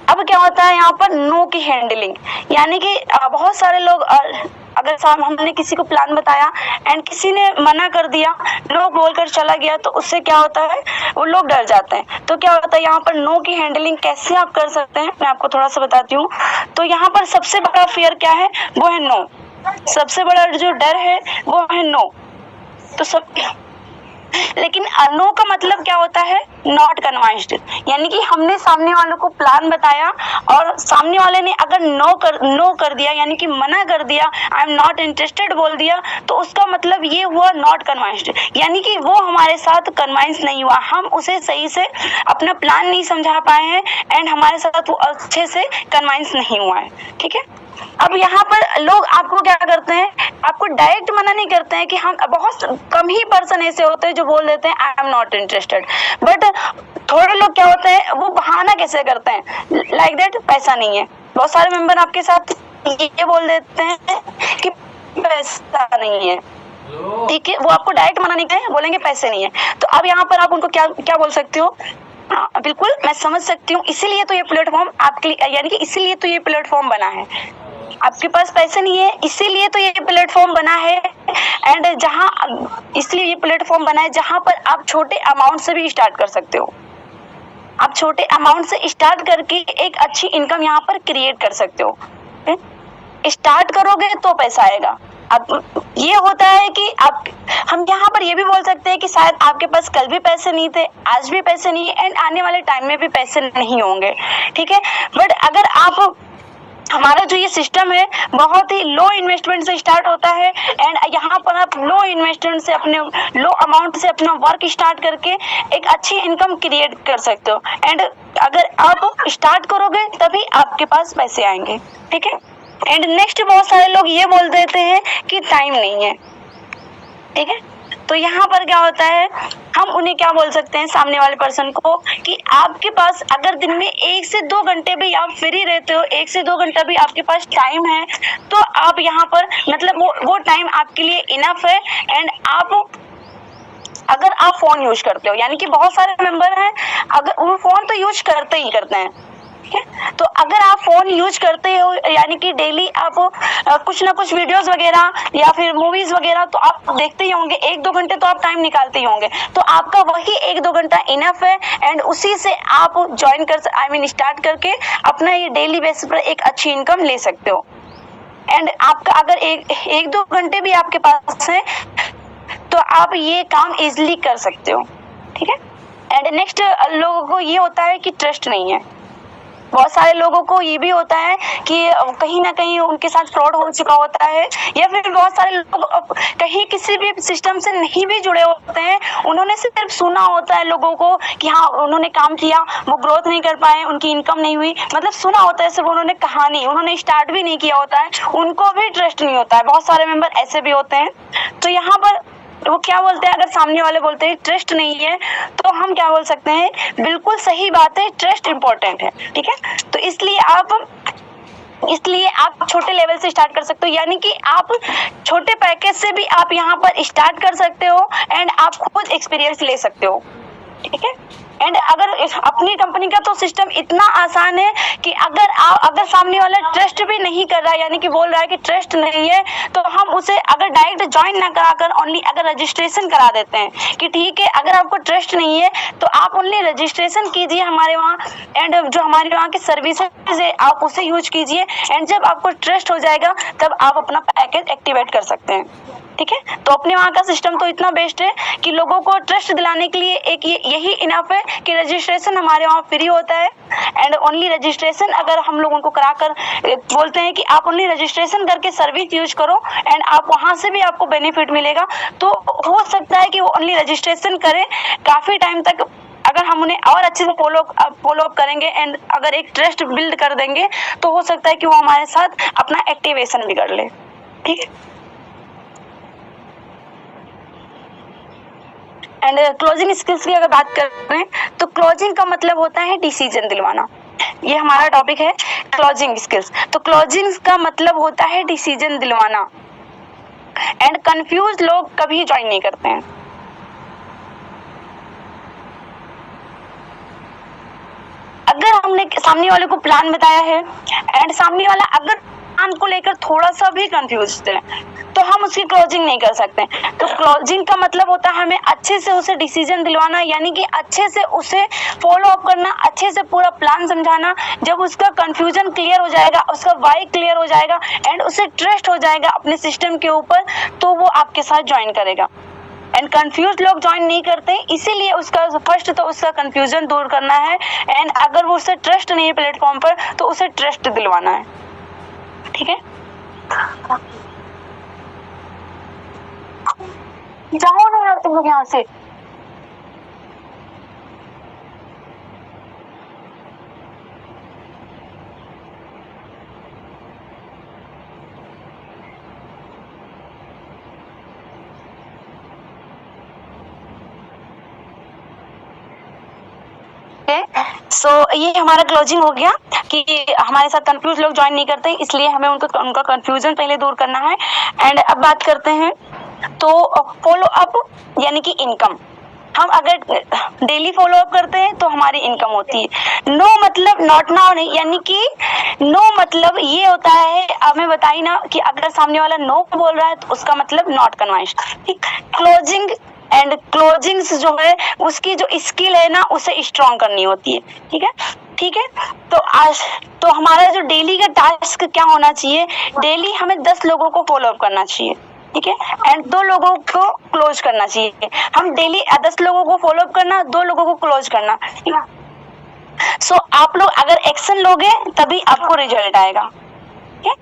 अब क्या होता है यहाँ पर, नो की हैंडलिंग, यानी कि बहुत सारे लोग अगर हमने किसी को प्लान बताया एंड किसी ने मना कर दिया, नो बोलकर चला गया, तो उससे क्या होता है, वो लोग डर जाते हैं। तो क्या होता है यहाँ पर नो की हैंडलिंग कैसे आप कर सकते हैं, मैं आपको थोड़ा सा बताती हूँ। तो यहाँ पर सबसे बड़ा फियर क्या है, वो है नो। सबसे बड़ा जो डर है वो है नो। तो लेकिन नो का मतलब क्या होता है, नॉट कन्विंस्ड, यानी कि हमने सामने वालों को प्लान बताया और सामने वाले ने अगर नो कर दिया, यानी कि मना कर दिया, आई एम नॉट इंटरेस्टेड बोल दिया, तो उसका मतलब ये हुआ नॉट कन्विंस्ड, यानी कि वो हमारे साथ कन्विंस नहीं हुआ, हम उसे सही से अपना प्लान नहीं समझा पाए हैं एंड हमारे साथ वो अच्छे से कन्विंस नहीं हुआ है, ठीक है। अब यहाँ पर लोग आपको क्या करते हैं, आपको डायरेक्ट मना नहीं करते हैं कि हम, बहुत कम ही पर्सन ऐसे होते हैं जो बोल देते हैं I am not interested, but थोड़े लोग क्या होते हैं, वो बहाना कैसे करते हैं, लाइक दैट, पैसा नहीं है। बहुत सारे मेंबर आपके साथ ये बोल देते हैं कि पैसा नहीं है, ठीक है, वो आपको डायरेक्ट मना नहीं करें, बोलेंगे पैसे नहीं है। तो अब यहाँ पर आप उनको क्या बोल सकते हो, हाँ बिल्कुल मैं समझ सकती हूँ, इसीलिए तो ये प्लेटफॉर्म आपके लिए, यानी कि इसीलिए तो ये प्लेटफॉर्म बना है, आपके पास पैसे नहीं है इसीलिए तो ये प्लेटफॉर्म बना है। एंड इसलिए ये प्लेटफॉर्म बना है जहां पर आप छोटे अमाउंट से भी स्टार्ट कर सकते हो। आप छोटे अमाउंट से स्टार्ट करके एक अच्छी इनकम यहाँ पर क्रिएट कर सकते हो। स्टार्ट करोगे तो पैसा आएगा। अब ये होता है कि हम यहाँ पर ये भी बोल सकते हैं कि शायद आपके पास कल भी पैसे नहीं थे, आज भी पैसे नहीं है एंड आने वाले टाइम में भी पैसे नहीं होंगे, ठीक है। बट अगर आप, हमारा जो ये सिस्टम है बहुत ही लो इन्वेस्टमेंट से स्टार्ट होता है एंड यहाँ पर आप लो इन्वेस्टमेंट से, अपने लो अमाउंट से अपना वर्क स्टार्ट करके एक अच्छी इनकम क्रिएट कर सकते हो। एंड अगर आप स्टार्ट करोगे तभी आपके पास पैसे आएंगे, ठीक है। एंड नेक्स्ट, बहुत सारे लोग ये बोल देते हैं कि टाइम नहीं है, ठीक है। तो यहाँ पर क्या होता है, हम उन्हें क्या बोल सकते हैं, सामने वाले पर्सन को, कि आपके पास अगर दिन में 1 से 2 घंटे भी आप फ्री रहते हो, 1 से 2 घंटा भी आपके पास टाइम है, तो आप यहाँ पर मतलब वो टाइम आपके लिए इनफ है। एंड अगर आप फोन यूज करते हो, यानी कि बहुत सारे मेंबर हैं अगर वो फोन तो यूज करते ही करते हैं, ठीक है। तो अगर आप फोन यूज करते हो, यानी कि डेली आप कुछ ना कुछ वीडियोस वगैरह या फिर मूवीज वगैरह तो आप देखते ही होंगे, 1-2 घंटे तो आप टाइम निकालते ही होंगे, तो आपका वही 1-2 घंटा इनफ है। एंड उसी से आप स्टार्ट करके अपना ये डेली बेसिस पर एक अच्छी इनकम ले सकते हो। एंड आपका अगर 1-2 घंटे भी आपके पास है तो आप ये काम इजिली कर सकते हो, ठीक है। एंड नेक्स्ट, लोगों को ये होता है कि ट्रस्ट नहीं है, बहुत सारे लोगों को ये भी होता है कि कहीं ना कहीं उनके साथ फ्रॉड हो चुका होता है, या फिर बहुत सारे लोग कहीं किसी भी सिस्टम से नहीं भी जुड़े होते हैं, उन्होंने सिर्फ सुना होता है लोगों को कि हाँ उन्होंने काम किया, वो ग्रोथ नहीं कर पाए, उनकी इनकम नहीं हुई, मतलब सुना होता है सिर्फ, उन्होंने कहानी, उन्होंने स्टार्ट भी नहीं किया होता है, उनको भी ट्रस्ट नहीं होता है। बहुत सारे मेंबर ऐसे भी होते हैं। तो यहाँ पर वो क्या बोलते हैं, अगर सामने वाले बोलते हैं ट्रस्ट नहीं है, तो हम क्या बोल सकते हैं, बिल्कुल सही बात है, ट्रस्ट इंपॉर्टेंट है, ठीक है। तो इसलिए आप छोटे लेवल से स्टार्ट कर सकते हो, यानी कि आप छोटे पैकेज से भी आप यहाँ पर स्टार्ट कर सकते हो एंड आप खुद एक्सपीरियंस ले सकते हो, ठीक है। एंड अगर अपनी कंपनी का तो सिस्टम इतना आसान है कि अगर सामने वाला ट्रस्ट भी नहीं कर रहा है, यानी कि बोल रहा है कि ट्रस्ट नहीं है, तो हम उसे अगर डायरेक्ट ज्वाइन ना कराकर ओनली अगर रजिस्ट्रेशन करा देते हैं कि ठीक है, अगर आपको ट्रस्ट नहीं है तो आप ओनली रजिस्ट्रेशन कीजिए हमारे वहाँ, एंड जो हमारे वहाँ की सर्विसेज है आप उसे यूज कीजिए, एंड जब आपको ट्रस्ट हो जाएगा तब आप अपना पैकेज एक्टिवेट कर सकते हैं, ठीक है। तो अपने वहाँ का सिस्टम तो इतना बेस्ट है कि लोगों को ट्रस्ट दिलाने के लिए एक यही इनफ है कि रजिस्ट्रेशन हमारे वहाँ फ्री होता है, एंड ओनली रजिस्ट्रेशन अगर हम लोगों को कराकर बोलते हैं कि आप ओनली रजिस्ट्रेशन करके सर्विस यूज करो एंड आप वहाँ से भी आपको बेनिफिट मिलेगा, तो हो सकता है कि वो ओनली रजिस्ट्रेशन करें काफ़ी टाइम तक। अगर हम उन्हें और अच्छे से फॉलो अप करेंगे एंड अगर एक ट्रस्ट बिल्ड कर देंगे, तो हो सकता है कि वो हमारे साथ अपना एक्टिवेशन भी कर ले, ठीक है। एंड क्लोजिंग स्किल्स की अगर बात करें तो क्लोजिंग का मतलब होता है डिसीजन दिलवाना। ये हमारा टॉपिक है क्लोजिंग स्किल्स। तो क्लोजिंग का मतलब होता है डिसीजन दिलवाना, एंड कंफ्यूज लोग कभी ज्वाइन नहीं करते हैं। अगर हमने सामने वाले को प्लान बताया है एंड सामने वाला अगर प्लान को लेकर थोड़ा सा भी कंफ्यूज है, तो हम उसकी क्लोजिंग नहीं कर सकते। तो क्लोजिंग का मतलब होता है हमें अच्छे से उसे डिसीजन दिलवाना, यानी कि अच्छे से उसे फॉलो अप करना, अच्छे से पूरा प्लान समझाना। जब उसका कंफ्यूजन क्लियर हो जाएगा, उसका वाई क्लियर हो जाएगा एंड उसे ट्रस्ट हो जाएगा अपने सिस्टम के ऊपर, तो वो आपके साथ ज्वाइन करेगा। एंड कंफ्यूज लोग ज्वाइन नहीं करते, इसीलिए उसका फर्स्ट तो उसका कंफ्यूजन दूर करना है, एंड अगर वो उसे ट्रस्ट नहीं है प्लेटफॉर्म पर तो उसे ट्रस्ट दिलवाना है, ठीक है। जाओ ना यार तुम लोग यहाँ से। सो ये हमारा क्लोजिंग हो गया कि हमारे साथ कंफ्यूज लोग ज्वाइन नहीं करते, इसलिए हमें उनका कंफ्यूजन पहले दूर करना है। एंड अब बात करते हैं तो फॉलो अप यानी कि इनकम। हम अगर डेली फॉलो अप करते हैं तो हमारी इनकम होती है। नो मतलब नॉट नाउ नहीं, यानी कि नो मतलब ये होता है, हमें बताई ना कि अगर सामने वाला नो बोल रहा है तो उसका मतलब नॉट कन्विंस्ड, ठीक। क्लोजिंग एंड क्लोजिंग्स जो है उसकी जो स्किल है ना उसे स्ट्रॉन्ग करनी होती है, ठीक है, ठीक है। तो आज तो हमारा जो डेली का टास्क क्या होना चाहिए, डेली हमें 10 लोगों को फॉलो अप करना चाहिए, ठीक है, एंड 2 लोगों को क्लोज करना चाहिए। हम डेली 10 लोगों को फॉलो अप करना, 2 लोगों को क्लोज करना, ठीक है। सो आप लोग अगर एक्शन लोगे तभी आपको रिजल्ट आएगा, ठीक है।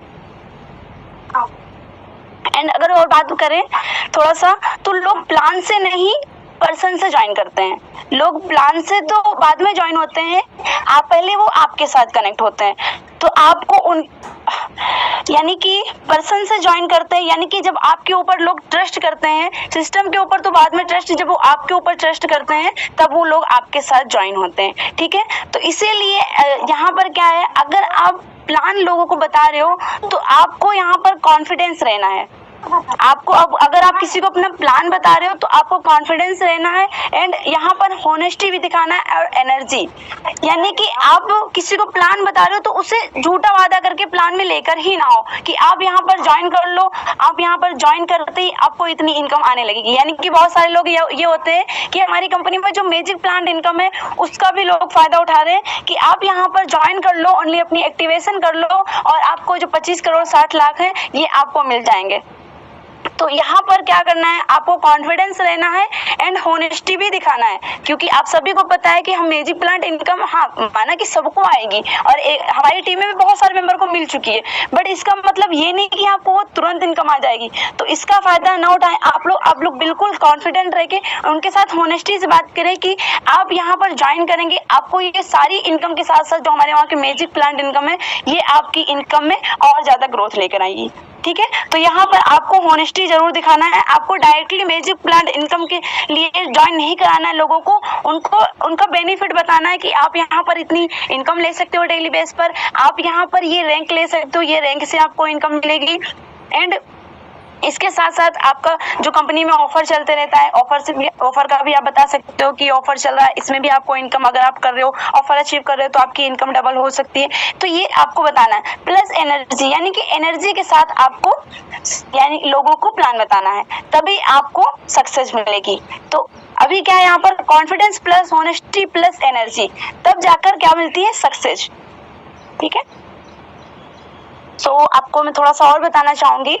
एंड अगर और बात करें थोड़ा सा, तो लोग प्लान से नहीं पर्सन से ज्वाइन करते हैं। लोग प्लान से तो बाद में ज्वाइन होते हैं, आप पहले वो आपके साथ कनेक्ट होते हैं, तो आपको उन यानी कि पर्सन से ज्वाइन करते हैं, यानी कि जब आपके ऊपर लोग ट्रस्ट करते हैं, सिस्टम के ऊपर तो बाद में ट्रस्ट, जब वो आपके ऊपर ट्रस्ट करते हैं तब वो लोग आपके साथ ज्वाइन होते हैं, ठीक है। तो इसीलिए यहाँ पर क्या है, अगर आप प्लान लोगों को बता रहे हो तो आपको यहाँ पर कॉन्फिडेंस रहना है। आपको अब अगर आप किसी को अपना प्लान बता रहे हो तो आपको कॉन्फिडेंस रहना है, एंड यहाँ पर होनेस्टी भी दिखाना है और एनर्जी, यानी कि आप किसी को प्लान बता रहे हो तो उसे झूठा वादा करके प्लान में लेकर ही ना हो कि आप यहाँ पर ज्वाइन कर लो, आप यहाँ पर ज्वाइन करते ही आपको इतनी इनकम आने लगेगी। यानी कि बहुत सारे लोग ये होते हैं कि हमारी कंपनी में जो मैजिक प्लान इनकम है उसका भी लोग फायदा उठा रहे हैं कि आप यहाँ पर ज्वाइन कर लो, ओनली अपनी एक्टिवेशन कर लो और आपको जो 25 करोड़ 60 लाख है ये आपको मिल जाएंगे, तो यहाँ पर क्या करना है, आपको कॉन्फिडेंस रहना है एंड होनेस्टी भी दिखाना है, क्योंकि आप सभी को पता है कि हम मैजिक प्लांट इनकम, हाँ माना कि सबको आएगी और हमारी टीम में भी बहुत सारे मेंबर को मिल चुकी है, बट इसका मतलब ये नहीं कि आपको वो तुरंत इनकम आ जाएगी। तो इसका फायदा ना उठाएं आप लोग बिल्कुल कॉन्फिडेंट रह के उनके साथ होनेस्टी से बात करें कि आप यहाँ पर ज्वाइन करेंगे, आपको ये सारी इनकम के साथ साथ जो हमारे वहाँ की मैजिक प्लांट इनकम है, ये आपकी इनकम में और ज्यादा ग्रोथ लेकर आएगी। ठीक है, तो यहाँ पर आपको होनेस्टी जरूर दिखाना है, आपको डायरेक्टली मैजिक प्लांट इनकम के लिए ज्वाइन नहीं कराना है लोगों को, उनको उनका बेनिफिट बताना है कि आप यहाँ पर इतनी इनकम ले सकते हो डेली बेस पर, आप यहाँ पर ये रैंक ले सकते हो, ये रैंक से आपको इनकम मिलेगी। एंड इसके साथ साथ आपका जो कंपनी में ऑफर चलते रहता है, ऑफर का भी आप बता सकते हो कि ऑफर चल रहा है, इसमें भी आपको इनकम, अगर आप कर रहे हो ऑफर अचीव कर रहे हो तो आपकी इनकम डबल हो सकती है। तो ये आपको बताना है। प्लस एनर्जी, यानी कि एनर्जी के साथ आपको यानी लोगों को प्लान बताना है, तभी आपको सक्सेस मिलेगी। तो अभी क्या है यहाँ पर, confidence plus honesty plus energy, तब जाकर क्या मिलती है, सक्सेस। ठीक है, तो आपको मैं थोड़ा सा और बताना चाहूंगी,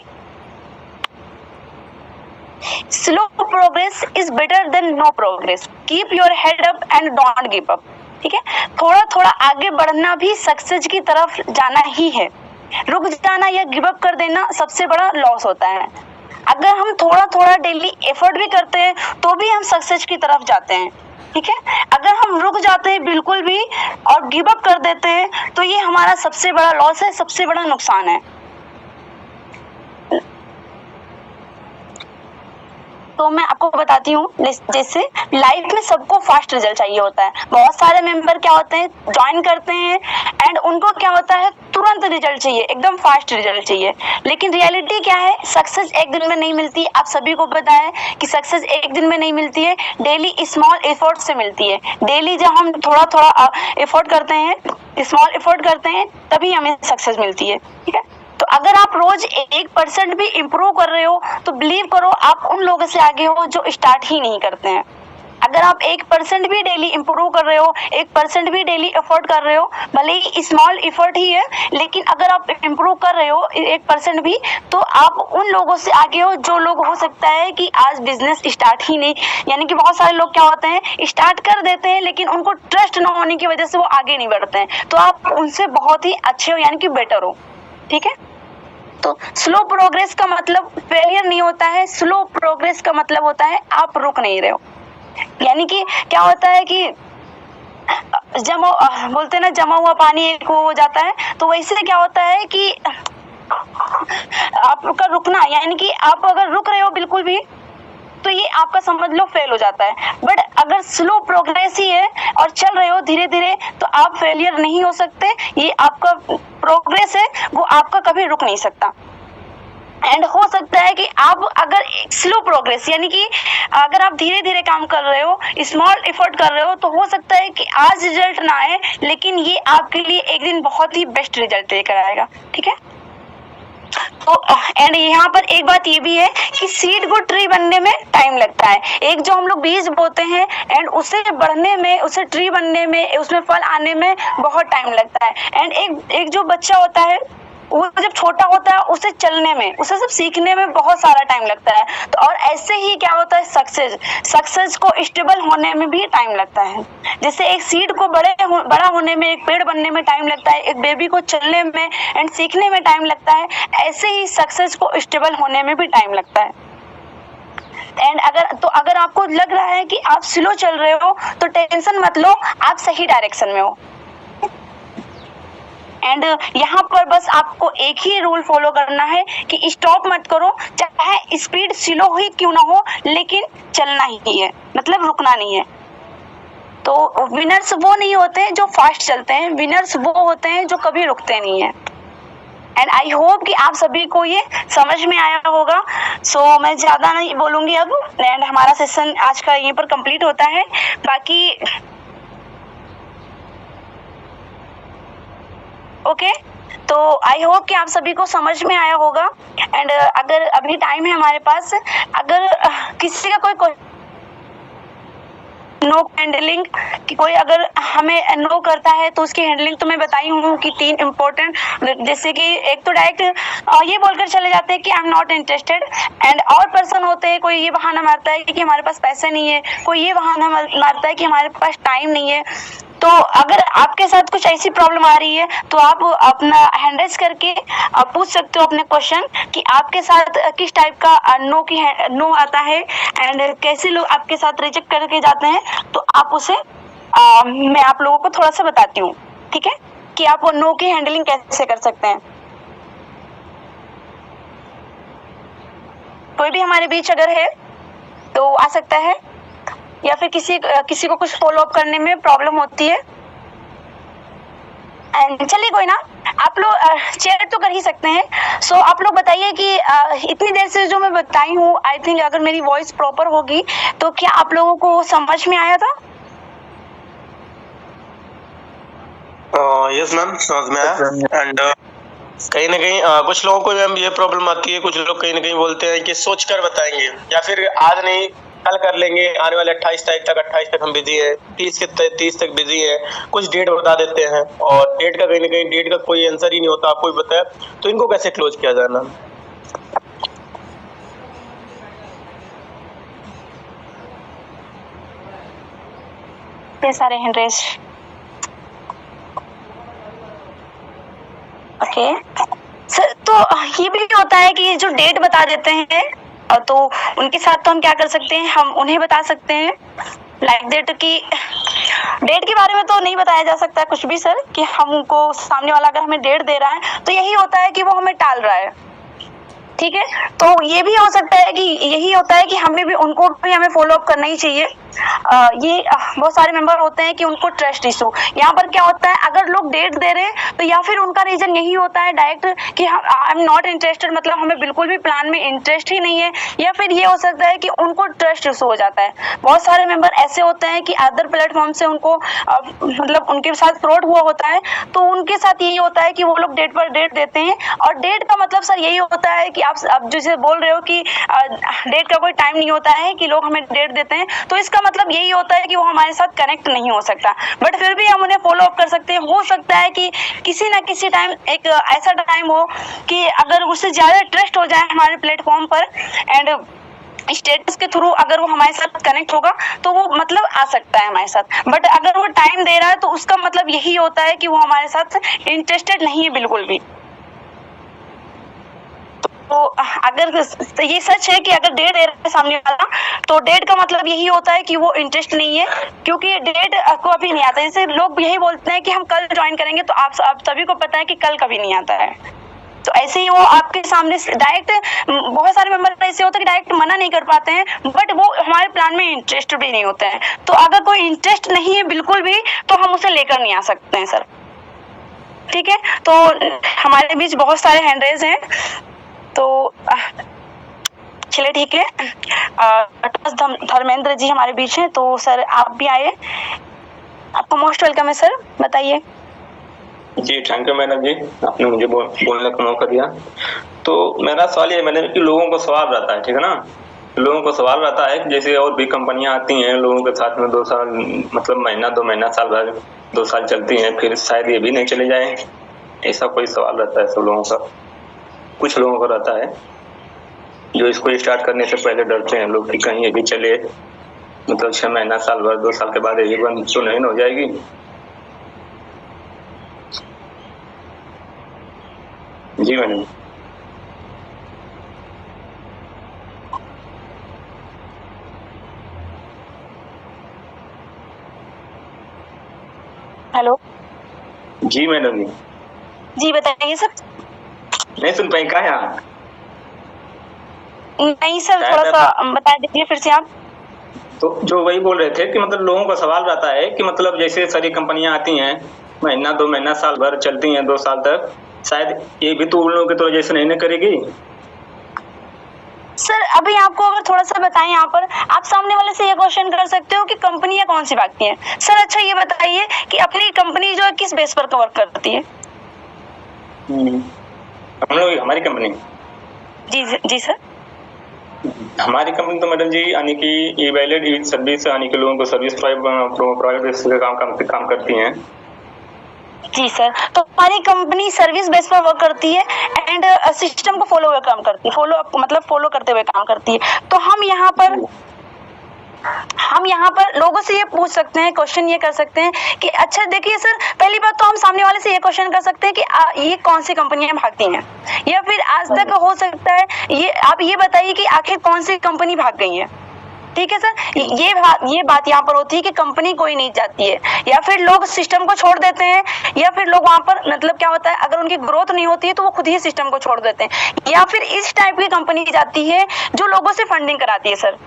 slow progress is better than no progress, keep your head up and don't give up. ठीक है, थोड़ा थोड़ा आगे बढ़ना भी सक्सेस की तरफ जाना ही है, रुक जाना या गिव अप कर देना सबसे बड़ा लॉस होता है। अगर हम थोड़ा थोड़ा डेली एफर्ट भी करते हैं तो भी हम सक्सेस की तरफ जाते हैं। ठीक है, अगर हम रुक जाते हैं बिल्कुल भी और गिव अप कर देते हैं तो ये हमारा सबसे बड़ा लॉस है, सबसे बड़ा नुकसान है। तो मैं आपको बताती हूँ, जैसे लाइफ में सबको फास्ट रिजल्ट चाहिए होता है, बहुत सारे मेंबर क्या होते हैं, ज्वाइन करते हैं एंड उनको क्या होता है, तुरंत रिजल्ट चाहिए, एकदम फास्ट रिजल्ट चाहिए। लेकिन रियलिटी क्या है, सक्सेस एक दिन में नहीं मिलती। आप सभी को पता है कि सक्सेस एक दिन में नहीं मिलती है, डेली स्मॉल एफर्ट से मिलती है। डेली जब हम थोड़ा थोड़ा एफर्ट करते हैं, स्मॉल एफर्ट करते हैं, तभी हमें सक्सेस मिलती है। ठीक है, तो अगर आप रोज 1% भी इम्प्रूव कर रहे हो तो बिलीव करो आप उन लोगों से आगे हो जो स्टार्ट ही नहीं करते हैं। अगर आप 1% भी डेली इम्प्रूव कर रहे हो, 1% भी डेली एफर्ट कर रहे हो, भले ही स्मॉल एफर्ट ही है, लेकिन अगर आप इम्प्रूव कर रहे हो 1% भी, तो आप उन लोगों से आगे हो जो लोग हो सकता है कि आज बिजनेस स्टार्ट ही नहीं, यानी कि बहुत सारे लोग क्या होते हैं, स्टार्ट कर देते हैं लेकिन उनको ट्रस्ट न होने की वजह से वो आगे नहीं बढ़ते हैं। तो आप उनसे बहुत ही अच्छे हो, यानी कि बेटर हो। ठीक है, तो स्लो प्रोग्रेस का मतलब फेलियर नहीं होता है, स्लो प्रोग्रेस का मतलब होता है आप रुक नहीं रहे हो। यानी कि क्या होता है कि बोलते हैं ना, जमा हुआ पानी एक हो जाता है, तो वैसे क्या होता है कि आपका रुकना, यानी कि आप अगर रुक रहे हो बिल्कुल भी तो ये आपका समझ लो फेल हो जाता है। बट अगर स्लो प्रोग्रेस ही है और चल रहे हो धीरे धीरे, तो आप फेलियर नहीं हो सकते। ये आपका प्रोग्रेस है, वो आपका कभी रुक नहीं सकता। एंड हो सकता है कि आप अगर स्लो प्रोग्रेस, यानी कि अगर आप धीरे धीरे काम कर रहे हो, स्मॉल एफर्ट कर रहे हो, तो हो सकता है कि आज रिजल्ट ना आए, लेकिन ये आपके लिए एक दिन बहुत ही बेस्ट रिजल्ट लेकर आएगा। ठीक है, तो एंड यहाँ पर एक बात ये भी है कि सीड को ट्री बनने में टाइम लगता है। एक जो हम लोग बीज बोते हैं एंड उसे बढ़ने में, उसे ट्री बनने में, उसमें फल आने में बहुत टाइम लगता है। एंड एक जो बच्चा होता है वो जब छोटा होता है उसे चलने में, उसे सब सीखने में बहुत सारा टाइम लगता है। तो और ऐसे ही क्या होता है, सक्सेस को स्टेबल होने में भी टाइम लगता है। जैसे एक सीड को बड़ा होने में, एक पेड़ बनने में टाइम लगता है, एक बेबी को चलने में एंड सीखने में टाइम लगता है, ऐसे ही सक्सेस को स्टेबल होने में भी टाइम लगता है। एंड अगर आपको लग रहा है कि आप स्लो चल रहे हो तो टेंशन मत लो, आप सही डायरेक्शन में हो। एंड यहाँ पर बस आपको एक ही रूल फॉलो करना है कि स्टॉप मत करो, चाहे स्पीड स्लो ही क्यों ना हो, लेकिन चलना ही है, मतलब रुकना नहीं है। तो विनर्स वो नहीं होते हैं जो फास्ट चलते हैं, विनर्स वो होते हैं जो कभी रुकते नहीं है। एंड आई होप कि आप सभी को ये समझ में आया होगा। सो मैं ज़्यादा नहीं बोलूँगी अब, एंड हमारा सेशन आज का यहीं पर कंप्लीट होता है। बाकी ओके, तो आई होप कि आप सभी को समझ में आया होगा। एंड अगर अभी टाइम है हमारे पास, अगर किसी का कोई नो हैंडलिंग कि कोई अगर हमें नो करता है तो उसकी हैंडलिंग तो मैं बताई हूँ कि 3 इम्पोर्टेंट, जैसे कि एक तो डायरेक्ट ये बोलकर चले जाते हैं कि I am not interested, and और पर्सन होते हैं, कोई ये बहाना मारता है कि हमारे पास पैसे नहीं है, कोई ये बहाना मारता है कि हमारे पास टाइम नहीं है। तो अगर आपके साथ कुछ ऐसी प्रॉब्लम आ रही है तो आप अपना हैंड रेज करके पूछ सकते हो अपने क्वेश्चन कि आपके साथ किस टाइप का नो आता है एंड कैसे लोग आपके साथ रिजेक्ट करके जाते हैं, तो आप उसे मैं आप लोगों को थोड़ा सा बताती हूँ, ठीक है, कि आप वो नो की हैंडलिंग कैसे कर सकते हैं। कोई भी हमारे बीच अगर है तो आ सकता है, या फिर किसी को कुछ फॉलो अप करने में प्रॉब्लम होती है। एंड चलिए कोई ना, आप लोग शेयर तो कर ही सकते हैं। सो आप लोग बताइए कि इतनी देर से जो मैं बताई हूँ, आई थिंक अगर मेरी वॉइस प्रॉपर होगी तो क्या आप लोगों को समझ में आया था? यस मैम, समझ में आया। एंड कहीं ना कहीं कुछ लोगों को मैम ये प्रॉब्लम आती है, कुछ लोग कहीं ना कहीं बोलते हैं कि सोच कर बताएंगे या फिर आज नहीं कल कर लेंगे, आने वाले 28 तारीख तक, 28 तक हम बिजी है, 30 तक बिजी है, कुछ डेट बता देते हैं और डेट का कहीं ना कहीं डेट का कोई आंसर ही नहीं होता, आपको भी पता है। तो इनको कैसे क्लोज किया जाए मैम? ये सारे हैंड रेज, ओके सर। तो ये भी होता है कि जो डेट बता देते हैं तो उनके साथ तो हम क्या कर सकते हैं, हम उन्हें बता सकते हैं लाइक दैट कि डेट के बारे में तो नहीं बताया जा सकता कुछ भी सर, कि हमको सामने वाला अगर हमें डेट दे रहा है तो यही होता है कि वो हमें टाल रहा है, ठीक है। तो ये भी हो सकता है कि यही होता है कि हमें भी उनको भी हमें फॉलो अप करना ही चाहिए। ये बहुत सारे मेंबर होते हैं कि उनको ट्रस्ट इशू, यहाँ पर क्या होता है अगर लोग डेट दे रहे हैं तो या फिर उनका रीजन यही होता है डायरेक्ट कि आई एम नॉट इंटरेस्टेड, मतलब हमें बिल्कुल भी प्लान में इंटरेस्ट ही नहीं है, या फिर ये हो सकता है कि उनको ट्रस्ट इशू हो जाता है। बहुत सारे मेंबर ऐसे होते हैं कि अदर प्लेटफॉर्म से उनको मतलब उनके साथ फ्रॉड हुआ होता है, तो उनके साथ यही होता है कि वो लोग डेट पर डेट देते हैं, और डेट का मतलब सर यही होता है कि आप जैसे बोल रहे हो कि डेट का कोई टाइम नहीं होता है कि लोग हमें डेट देते हैं, तो इसका मतलब यही होता है कि वो हमारे साथ कनेक्ट नहीं हो सकता, बट फिर भी हम उन्हें फॉलो अप कर सकते हैं। हो सकता है कि किसी ना किसी टाइम एक ऐसा टाइम हो कि अगर उससे ज्यादा ट्रस्ट हो जाए हमारे प्लेटफॉर्म पर एंड स्टेटस के थ्रू अगर वो हमारे साथ कनेक्ट होगा तो वो मतलब आ सकता है हमारे साथ, बट अगर वो टाइम दे रहा है तो उसका मतलब यही होता है कि वो हमारे साथ इंटरेस्टेड नहीं है बिल्कुल भी। तो अगर ये सच है कि अगर डेट दे रहा है सामने वाला तो डेट का मतलब यही होता है कि वो इंटरेस्ट नहीं है, क्योंकि डेट को अभी नहीं आता। जैसे लोग यही बोलते हैं कि हम कल ज्वाइन करेंगे, तो आप सभी को पता है कि कल कभी नहीं आता है। तो ऐसे ही वो आपके सामने डायरेक्ट, बहुत सारे मेंबर ऐसे होते हैं कि डायरेक्ट मना नहीं कर पाते हैं, बट वो हमारे प्लान में इंटरेस्ट भी नहीं होते हैं। तो अगर कोई इंटरेस्ट नहीं है बिल्कुल भी तो हम उसे लेकर नहीं आ सकते हैं सर, ठीक है। तो हमारे बीच बहुत सारे हैंड रेज हैं, तो चलिए ठीक है। धर्मेंद्र जी हमारे बीच हैं, तो सर आप भी आए, आपको मोस्ट वेलकम है सर, बताइए। जी थैंक यू मैडम जी, आपने मुझे बोलने का मौका दिया। तो मेरा सवाल ये मैडम कि लोगों को सवाल रहता है, ठीक है ना, लोगों को सवाल रहता है कि जैसे और भी कंपनियां आती हैं लोगों के साथ में 2 साल, मतलब महीना 2 महीना साल भर 2 साल चलती हैं, फिर शायद ये भी नहीं चले जाए, ऐसा कोई सवाल रहता है सब लोगों का। कुछ लोगों का रहता है जो इसको स्टार्ट करने से पहले डरते हैं लोग कि कहीं ये भी चले, मतलब 6 महीना साल भर 2 साल के बाद ये बंद तो नहीं हो जाएगी। जी मैडम। हेलो जी मैडम जी बताइए सर। नहीं सुन पाई क्या यहाँ? नहीं सर, थोड़ा सा बता दीजिए फिर से आप। तो जो वही बोल रहे थे कि मतलब लोगों का सवाल रहता है कि मतलब जैसे सारी कंपनियां आती हैं महीना 2 महीना साल भर चलती हैं 2 साल तक, शायद ये भी तो उन लोगों की तरह जैसे नहीं करेगी। सर अभी आपको अगर थोड़ा सा बताएं, यहाँ पर आप सामने वाले से ये क्वेश्चन कर सकते हो कि कंपनियां कौन सी बाकी हैं। सर अच्छा ये बताइए कि अपनी कंपनी जो है किस बेस पर कवर करती है? हम लोग हमारी कंपनी जी सर। हमारी कंपनी तो मैडम जी यानी कि ई वैलिड सर्विस यानी कि लोगों को सर्विस प्रोवाइड बेस पे काम करती हैं। जी सर, तो हमारी कंपनी सर्विस बेस पर वर्क करती है एंड सिस्टम को फॉलो हुए काम करती है, फॉलो करते हुए काम करती है। तो हम यहाँ पर लोगों से ये पूछ सकते हैं, क्वेश्चन ये कर सकते हैं कि अच्छा देखिए सर, पहली बात तो हम सामने वाले से ये क्वेश्चन कर सकते हैं कि ये कौन सी कंपनियां भागती हैं, या फिर आज तक हो सकता है ये आप ये बताइए कि आखिर कौन सी कंपनी भाग गई है। ठीक है सर, ये बात यहाँ पर होती है कि कंपनी कोई नहीं जाती है, या फिर लोग सिस्टम को छोड़ देते हैं, या फिर लोग वहाँ पर मतलब क्या होता है, अगर उनकी ग्रोथ नहीं होती है तो वो खुद ही सिस्टम को छोड़ देते हैं, या फिर इस टाइप की कंपनी जाती है जो लोगों से फंडिंग कराती है सर।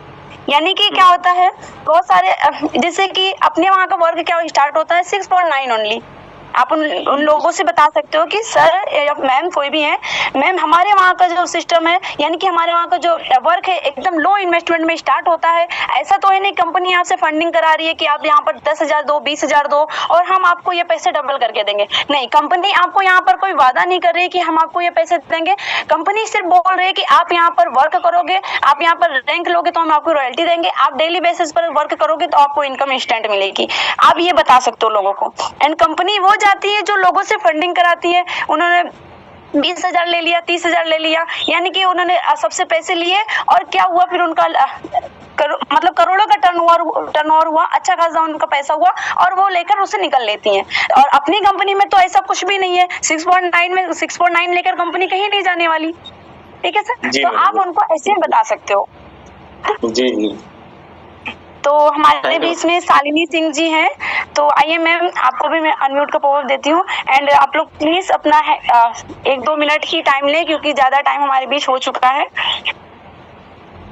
यानी कि क्या होता है, बहुत सारे जैसे कि अपने वहाँ का वर्क क्या स्टार्ट होता है 6.9 ओनली। आप उन लोगों से बता सकते हो कि सर या मैम कोई भी है, मैम हमारे वहाँ का जो सिस्टम है, यानी कि हमारे वहाँ का जो वर्क है एकदम लो इन्वेस्टमेंट में स्टार्ट होता है। ऐसा तो है नहीं कंपनी आपसे फंडिंग करा रही है कि आप यहाँ पर 10,000 दो, 20,000 दो और हम आपको ये पैसे डबल करके देंगे। नहीं, कंपनी आपको यहाँ पर कोई वादा नहीं कर रही है कि हम आपको ये पैसे देंगे। कंपनी सिर्फ बोल रही है कि आप यहाँ पर वर्क करोगे, आप यहाँ पर रैंक लोगे तो हम आपको रॉयल्टी देंगे, आप डेली बेसिस पर वर्क करोगे तो आपको इनकम इंस्टेंट मिलेगी। आप ये बता सकते हो लोगों को। एंड कंपनी वो जाती है जो लोगों से फंडिंग कराती है। उन्होंने 20,000 ले लिया, 30,000 ले लिया, यानी कि उन्होंने सबसे पैसे लिए और क्या हुआ, फिर उनका मतलब करोड़ों का टर्नओवर हुआ, अच्छा खासा उनका पैसा हुआ और वो लेकर उसे निकल लेती हैं। और अपनी कंपनी में तो ऐसा कुछ भी नहीं है, 6.9 लेकर कंपनी कहीं नहीं जाने वाली। ठीक है सर, तो आप उनको ऐसे बता सकते हो। जी। तो हमारे बीच में शालिनी सिंह जी हैं, तो आइए मैम आपको भी मैं अनम्यूट का पावर देती हूँ एंड आप लोग प्लीज अपना 1-2 मिनट ही टाइम लें क्योंकि ज्यादा टाइम हमारे बीच हो चुका है।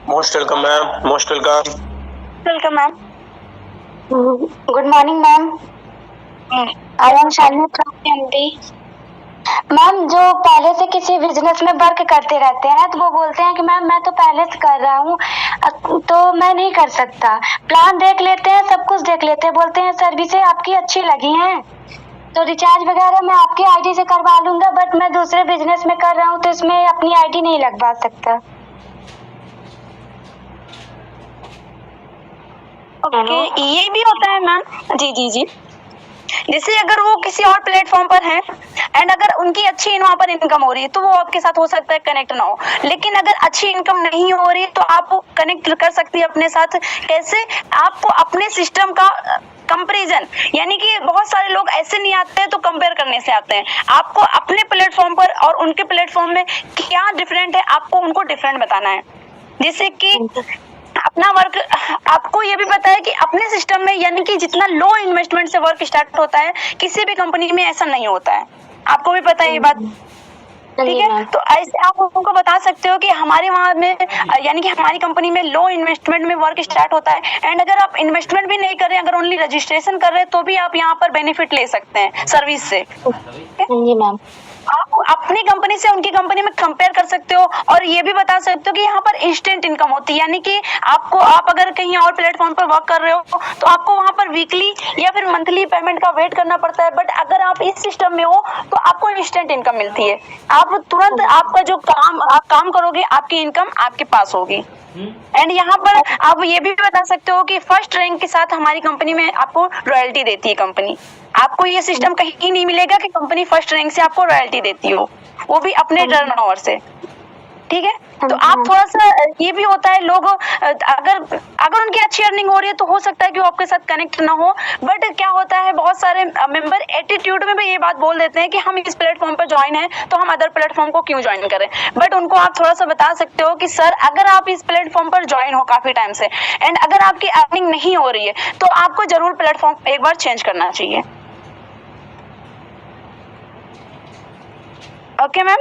Most welcome ma'am, most welcome. Welcome ma'am. Good morning ma'am, I am Shalini from MP. Ma'am जो पहले से किसी बिजनेस में वर्क करते रहते हैं तो वो बोलते हैं कि मैम मैं तो पहले से कर रहा हूँ तो मैं नहीं कर सकता। प्लान देख लेते हैं, सब कुछ देख लेते हैं, बोलते हैं सर्विसेज आपकी अच्छी लगी हैं तो रिचार्ज वगैरह मैं आपकी आईडी से करवा लूंगा, बट मैं दूसरे बिजनेस में कर रहा हूँ तो इसमें अपनी आईडी नहीं लगवा सकता। ओके, ये भी होता है मैम। जी। जैसे अगर वो किसी और प्लेटफॉर्म पर है एंड अगर उनकी अच्छी वहाँ पर इनकम हो रही है तो वो आपके साथ हो सकता है कनेक्ट ना हो, लेकिन अगर अच्छी इनकम नहीं हो रही है तो आप कनेक्ट कर सकती है अपने साथ। कैसे? आपको अपने सिस्टम का कंपैरिजन, यानी कि बहुत सारे लोग ऐसे नहीं आते हैं तो कंपेयर करने से आते हैं। आपको अपने प्लेटफॉर्म पर और उनके प्लेटफॉर्म में क्या डिफरेंट है, आपको उनको डिफरेंट बताना है। जैसे कि अपना वर्क, आपको ये भी पता है कि अपने सिस्टम में यानी कि जितना लो इन्वेस्टमेंट से वर्क स्टार्ट होता है किसी भी कंपनी में ऐसा नहीं होता है, आपको भी पता है ये बात। ठीक है, तो ऐसे आप उनको बता सकते हो कि हमारे वहाँ में यानी कि हमारी कंपनी में लो इन्वेस्टमेंट में वर्क स्टार्ट होता है एंड अगर आप इन्वेस्टमेंट भी नहीं कर रहे हैं, अगर ओनली रजिस्ट्रेशन कर रहे हैं तो भी आप यहाँ पर बेनिफिट ले सकते हैं सर्विस से। जी मैम, आप अपनी कंपनी से उनकी कंपनी में कंपेयर कर सकते हो और ये भी बता सकते हो कि यहाँ पर इंस्टेंट इनकम होती है, यानी कि आप अगर कहीं और प्लेटफॉर्म पर वर्क कर रहे हो तो आपको वहाँ पर वीकली या फिर मंथली पेमेंट का वेट करना पड़ता है, बट अगर आप इस सिस्टम में हो तो आपको इंस्टेंट इनकम मिलती है। आप तुरंत आपका जो आप काम करोगे आपकी इनकम आपके पास होगी। एंड यहाँ पर आप ये भी बता सकते हो कि फर्स्ट रैंक के साथ हमारी कंपनी में आपको रॉयल्टी देती है कंपनी। आपको ये सिस्टम कहीं नहीं मिलेगा कि कंपनी फर्स्ट रैंक से आपको रॉयल्टी देती हो, वो भी अपने टर्नओवर से। ठीक है, तो आप थोड़ा सा ये भी होता है, लोग अगर उनकी अच्छी अर्निंग हो रही है तो हो सकता है कि वो आपके साथ कनेक्ट ना हो, बट क्या होता है बहुत सारे मेंबर एटीट्यूड में भी ये बात बोल देते हैं कि हम इस प्लेटफॉर्म पर ज्वाइन है तो हम अदर प्लेटफॉर्म को क्यों ज्वाइन करें। बट उनको आप थोड़ा सा बता सकते हो कि सर अगर आप इस प्लेटफॉर्म पर ज्वाइन हो काफी टाइम से एंड अगर आपकी अर्निंग नहीं हो रही है तो आपको जरूर प्लेटफॉर्म एक बार चेंज करना चाहिए। ओके मैम,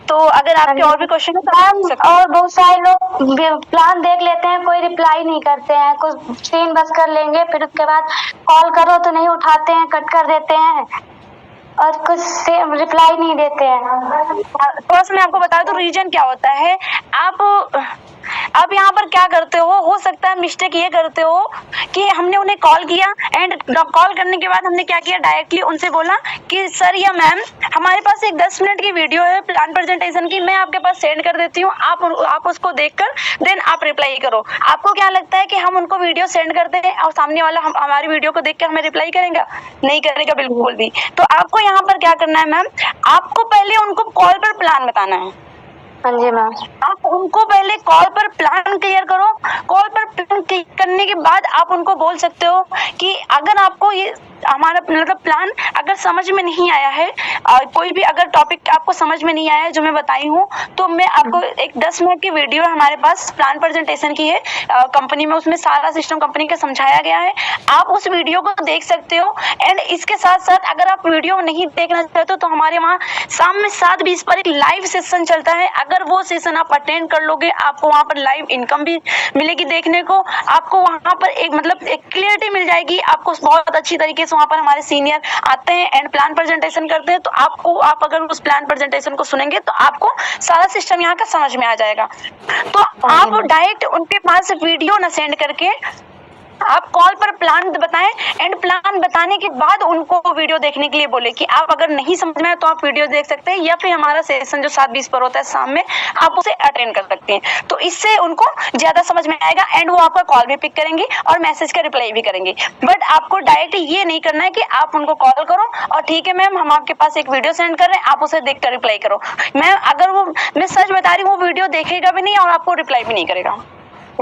तो अगर आपके और भी क्वेश्चन है तो मैम और बहुत सारे लोग प्लान देख लेते हैं, कोई रिप्लाई नहीं करते हैं, कुछ सीन बस कर लेंगे, फिर उसके बाद कॉल करो तो नहीं उठाते हैं, कट कर देते हैं और कुछ रिप्लाई नहीं देते हैं। थोड़ा सा मैं आपको बता दूं रीजन क्या होता है। आप अब यहाँ पर क्या करते हो सकता है मिस्टेक ये करते हो कि हमने उन्हें कॉल किया एंड कॉल करने के बाद हमने क्या किया, डायरेक्टली उनसे बोला कि सर या मैम हमारे पास एक 10 मिनट की वीडियो है प्लान प्रेजेंटेशन की, मैं आपके पास सेंड कर देती हूँ, आप उसको देखकर देन आप रिप्लाई करो। आपको क्या लगता है कि हम उनको वीडियो सेंड करते हैं और सामने वाला हमारी वीडियो को देखकर हमें रिप्लाई करेगा? नहीं करेगा बिल्कुल भी। तो आपको यहाँ पर क्या करना है मैम, आपको पहले उनको कॉल पर प्लान बताना है। हाँ जी मैम। आप उनको पहले कॉल पर प्लान क्लियर करो। कॉल पर प्लान क्लियर करने के बाद आप उनको बोल सकते हो कि अगर आपको ये हमारा मतलब प्लान अगर समझ में नहीं आया है, कोई भी अगर टॉपिक आपको समझ में नहीं आया है जो मैं बताई हूँ, तो मैं आपको एक 10 मिनट की वीडियो हमारे पास प्लान प्रेजेंटेशन की है कंपनी में, उसमें सारा सिस्टम कंपनी का समझाया गया है, आप उस वीडियो को देख सकते हो। एंड इसके साथ साथ अगर आप वीडियो नहीं देखना चाहते हो तो हमारे वहाँ शाम में 7:20 पर एक लाइव सेशन चलता है, अगर वो सेशन आप अटेंड कर लोगे आपको वहाँ पर लाइव इनकम भी मिलेगी देखने को, आपको वहाँ पर एक मतलब एक क्लियरिटी मिल जाएगी, आपको बहुत अच्छी तरीके से वहाँ पर हमारे सीनियर आते हैं एंड प्लान प्रेजेंटेशन करते हैं। तो आप अगर उस प्लान प्रेजेंटेशन को सुनेंगे तो आपको सारा सिस्टम यहाँ का समझ में आ जाएगा। तो आप डायरेक्ट उनके पास वीडियो न सेंड करके आप कॉल पर प्लान बताएं एंड प्लान बताने के बाद उनको वीडियो देखने के लिए बोले कि आप अगर नहीं समझ में आए तो आप वीडियो देख सकते हैं, या फिर हमारा सेशन जो 7:20 पर होता है शाम में आप उसे अटेंड कर सकते हैं। तो इससे उनको ज्यादा समझ में आएगा एंड वो आपका कॉल भी पिक करेंगे और मैसेज का रिप्लाई भी करेंगे। बट आपको डायरेक्ट ये नहीं करना है कि आप उनको कॉल करो और ठीक है मैम हम आपके पास एक वीडियो सेंड कर रहे हैं, आप उसे देख कर रिप्लाई करो। मैं सच बता रही हूँ, वो वीडियो देखेगा भी नहीं और आपको रिप्लाई भी नहीं करेगा।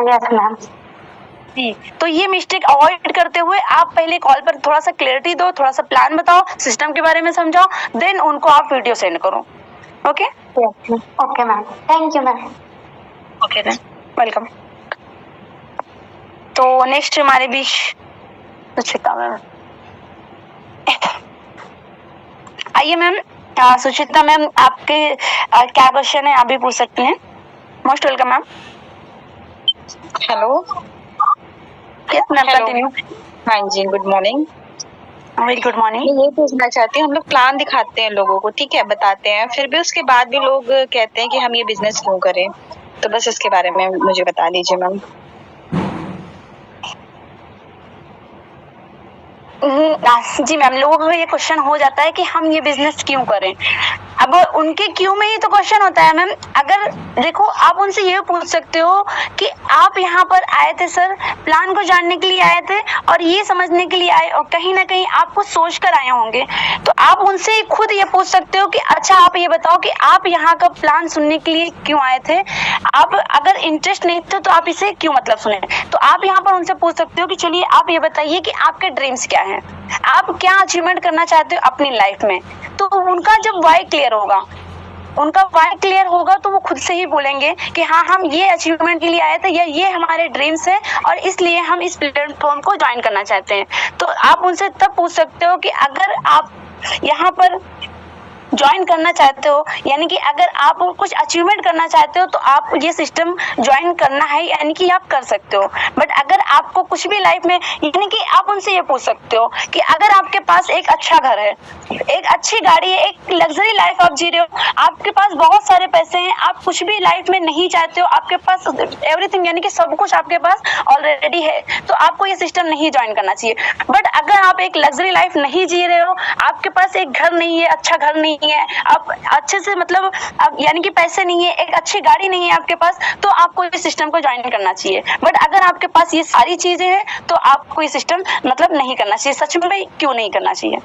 Yes ma'am. जी, तो ये मिस्टेक अवॉइड करते हुए आप पहले कॉल पर थोड़ा सा क्लैरिटी दो, थोड़ा सा प्लान बताओ, सिस्टम के बारे में समझाओ, देन उनको आप वीडियो सेंड करो। Okay okay ma'am, thank you ma'am. Okay then, welcome. तो नेक्स्ट हमारे बीच सुचिता मैम। आइए मैम, सुचिता मैम आपके क्या क्वेश्चन है आप भी पूछ सकती हैं। Most welcome ma'am. Hello. Yes ma'am, continue. हाँ जी, good morning. Very good morning. मैं ये पूछना चाहती हूँ, हम लोग प्लान दिखाते हैं लोगों को, ठीक है, बताते हैं, फिर भी उसके बाद भी लोग कहते हैं कि हम ये बिजनेस क्यों करें, तो बस इसके बारे में मुझे बता दीजिए मैम। जी मैम, लोगों को ये क्वेश्चन हो जाता है कि हम ये बिजनेस क्यों करें। अब उनके क्यों में ही तो क्वेश्चन होता है मैम। अगर देखो आप उनसे ये पूछ सकते हो कि आप यहाँ पर आए थे सर, प्लान को जानने के लिए आए थे और ये समझने के लिए आए और कहीं ना कहीं आपको सोच कर आए होंगे, तो आप उनसे खुद ये पूछ सकते हो कि अच्छा आप ये बताओ कि आप यहाँ का प्लान सुनने के लिए क्यों आए थे। आप अगर इंटरेस्ट नहीं थे तो आप इसे क्यों मतलब सुने। तो आप यहाँ पर उनसे पूछ सकते हो कि चलिए आप ये बताइए कि आपके ड्रीम्स क्या हैं, आप क्या अचीवमेंट करना चाहते हो अपनी लाइफ में। तो उनका जब वाई क्लियर होगा तो वो खुद से ही बोलेंगे कि हाँ हम ये अचीवमेंट के लिए आए थे या ये हमारे ड्रीम्स हैं और इसलिए हम इस प्लेटफॉर्म को ज्वाइन करना चाहते हैं। तो आप उनसे तब पूछ सकते हो कि अगर आप यहाँ पर ज्वाइन करना चाहते हो, यानी कि अगर आप कुछ अचीवमेंट करना चाहते हो तो आप ये सिस्टम ज्वाइन करना है, यानी कि आप कर सकते हो। बट अगर आपको कुछ भी लाइफ में, यानी कि आप उनसे ये पूछ सकते हो कि अगर आपके पास एक अच्छा घर है, एक अच्छी गाड़ी है, एक लग्जरी लाइफ आप जी रहे हो, आपके पास बहुत सारे पैसे हैं, आप कुछ भी लाइफ में नहीं चाहते हो, आपके पास एवरीथिंग यानी कि सब कुछ आपके पास ऑलरेडी है, तो आपको ये सिस्टम नहीं ज्वाइन करना चाहिए। बट अगर आप एक लग्जरी लाइफ नहीं जी रहे हो, आपके पास एक घर नहीं है, अच्छा घर नहीं है, आप अच्छे से मतलब आप यानी कि पैसे नहीं है, एक अच्छी गाड़ी नहीं है आपके पास, तो आपको इस सिस्टम को ज्वाइन करना चाहिए। बट अगर आपके पास ये सारी चीजें हैं तो आपको ये सिस्टम मतलब नहीं करना चाहिए। सच में क्यों नहीं करना चाहिए?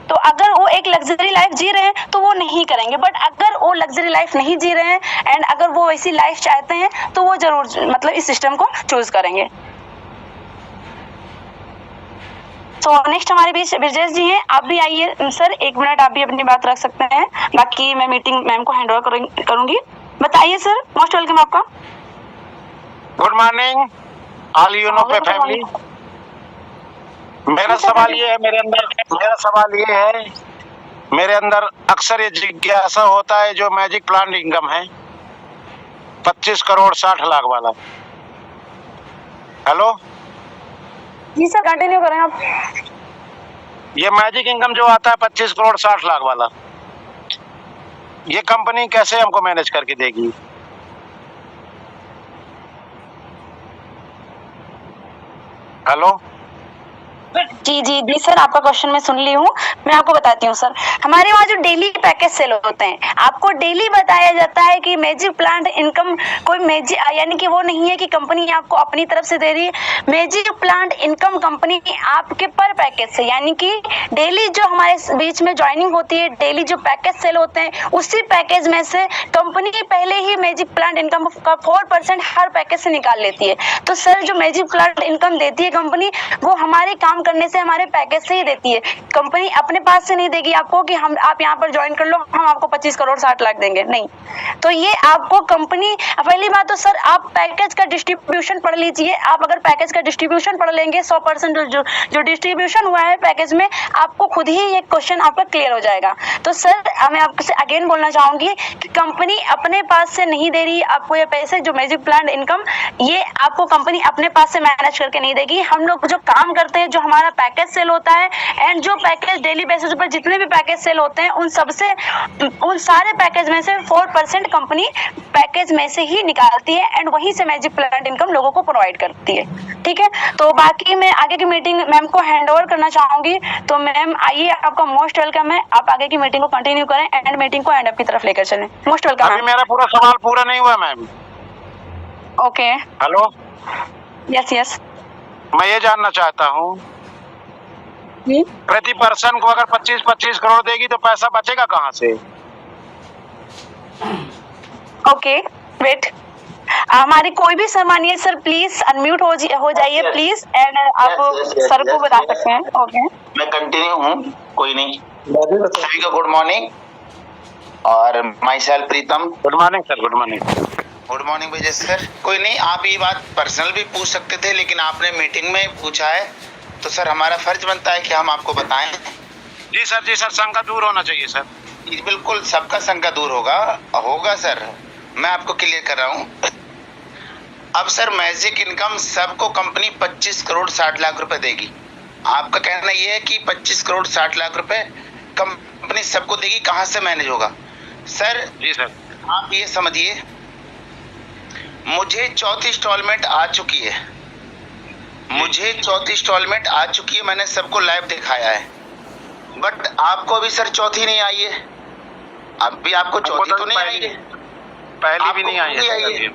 तो अगर वो एक लग्जरी लाइफ जी रहे हैं तो वो नहीं करेंगे, बट अगर वो लग्जरी लाइफ नहीं जी रहे हैं एंड अगर वो वैसी लाइफ चाहते हैं तो वो जरूर मतलब इस सिस्टम को चूज करेंगे। तो नेक्स्ट हमारे बीच ब्रिजेश जी हैं, आप भी आइए सर, 1 मिनट आप भी अपनी बात रख सकते हैं, बाकी मैं मीटिंग मैम को हैंड ओवर करूंगी। बताइए सर, मोस्ट वेलकम आपका। गुड मॉर्निंग ऑल यूनो पे फैमिली। मेरा सवाल ये है, मेरे अंदर अक्सर ये जिज्ञासा होता है, जो मैजिक प्लान इनकम है 25 करोड़ 60 लाख वाला। हेलो जी सर, कंटिन्यू करें आप। ये मैजिक इनकम जो आता है 25 करोड़ 60 लाख वाला, ये कंपनी कैसे हमको मैनेज करके देगी? हेलो। जी जी जी सर, आपका क्वेश्चन मैं सुन ली हूँ। मैं आपको बताती हूँ सर, हमारे वहाँ जो डेली पैकेज सेल होते हैं, आपको डेली बताया जाता है कि मैजिक प्लांट इनकम कोई मैजिक, यानी कि वो नहीं है कि कंपनी आपको अपनी तरफ से दे रही है। मैजिक प्लांट इनकम कंपनी आपके पर पैकेज से, यानी कि डेली जो हमारे बीच में ज्वाइनिंग होती है, डेली जो पैकेज सेल होते हैं, उसी पैकेज में से कंपनी पहले ही मैजिक प्लांट इनकम का 4% हर पैकेज से निकाल लेती है। तो सर जो मैजिक प्लांट इनकम देती है कंपनी, वो हमारे काम करने से, हमारे पैकेज से ही देती है। कंपनी अपने पास से नहीं देगी आपको कि हम आप यहाँ पर ज्वाइन कर लो, हम आपको 25 करोड़ 60 लाख देंगे, नहीं। तो ये आपको कंपनी, पहली बात तो सर आप पैकेज का डिस्ट्रीब्यूशन पढ़ लीजिए। आप अगर पैकेज का डिस्ट्रीब्यूशन पढ़ लेंगे, 100% जो डिस्ट्रीब्यूशन हुआ है पैकेज में, आपको खुद ही ये क्वेश्चन आपका क्लियर हो जाएगा। तो सर मैं आपसे अगेन बोलना चाहूंगी कि कंपनी अपने पास से नहीं दे रही आपको ये पैसे, जो मैजिक प्लांट इनकम, ये आपको कंपनी अपने पास से मैनेज करके नहीं देगी। हम लोग जो काम करते हैं, जो हमारा पैकेज सेल होता है, एंड जो पैकेज डेली बेसिस पर जितने भी पैकेज सेल होते हैं, उन सारे पैकेज में से 4% कंपनी पैकेज में से ही निकालती है, एंड वहीं से मैजिक प्लांट इनकम लोगों को प्रोवाइड करती है। ठीक है, तो बाकी मैं आगे की मीटिंग मैम को हैंड ओवर करना चाहूंगी। तो मैम आइए, आपका मोस्ट वेलकम है, आप आगे की मीटिंग को कंटिन्यू करें, एंड मीटिंग को एंड अप की तरफ लेकर चलें। Most welcome. अभी मेरा पूरा सवाल पूरा नहीं हुआ ma'am. Okay, hello. Yes yes, मैं ये जानना चाहता हूँ, प्रति पर्सन को अगर 25-25 करोड़ देगी तो पैसा बचेगा कहाँ से? ओके वेट, हमारी कोई भी सम्मानीय सर प्लीज अनम्यूट हो जाइए प्लीज, एंड आप सर को बता सकते हैं। ओके, मैं कंटिन्यू हूँ, कोई नहीं। सभी को गुड मॉर्निंग, और my self Pritam. Good morning sir. Good morning. Good morning Vijay sir. कोई नहीं, आप ये बात पर्सनल भी पूछ सकते थे, लेकिन आपने मीटिंग में पूछा है, तो सर हमारा फर्ज बनता है कि हम आपको बताएं। जी सर, जी सर, शंका दूर होना चाहिए सर। बिल्कुल, सबका शंका दूर होगा सर, मैं आपको क्लियर कर रहा हूँ। अब सर मैजिक इनकम सबको कंपनी 25 करोड़ 60 लाख रुपए देगी। आपका कहना यह है कि 25 करोड़ 60 लाख रुपए कंपनी सबको देगी, कहाँ से मैनेज होगा? सर जी सर, आप ये समझिए, मुझे चौथी इंस्टॉलमेंट आ चुकी है, मैंने सबको लाइव दिखाया है, बट आपको अभी सर चौथी नहीं आई है। अभी आपको चौथी तो नहीं आई है, पहली भी नहीं आई है।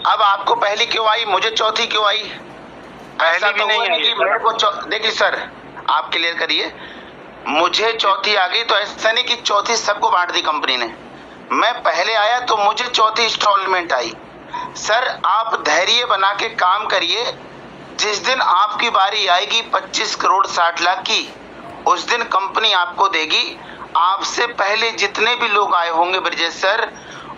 अब आपको पहली क्यों आई, मुझे चौथी क्यों आई? पहली भी नहीं आई है। देखिए सर, आप क्लियर करिए, मुझे चौथी आ गई तो ऐसा नहीं कि चौथी सबको बांट दी कंपनी ने। मैं पहले आया तो मुझे चौथी इंस्टॉलमेंट आई। सर आप धैर्य बना के काम करिए, जिस दिन आपकी बारी आएगी 25 करोड़ 60 लाख की, उस दिन कंपनी आपको देगी। आपसे पहले जितने भी लोग आए होंगे ब्रजेश सर,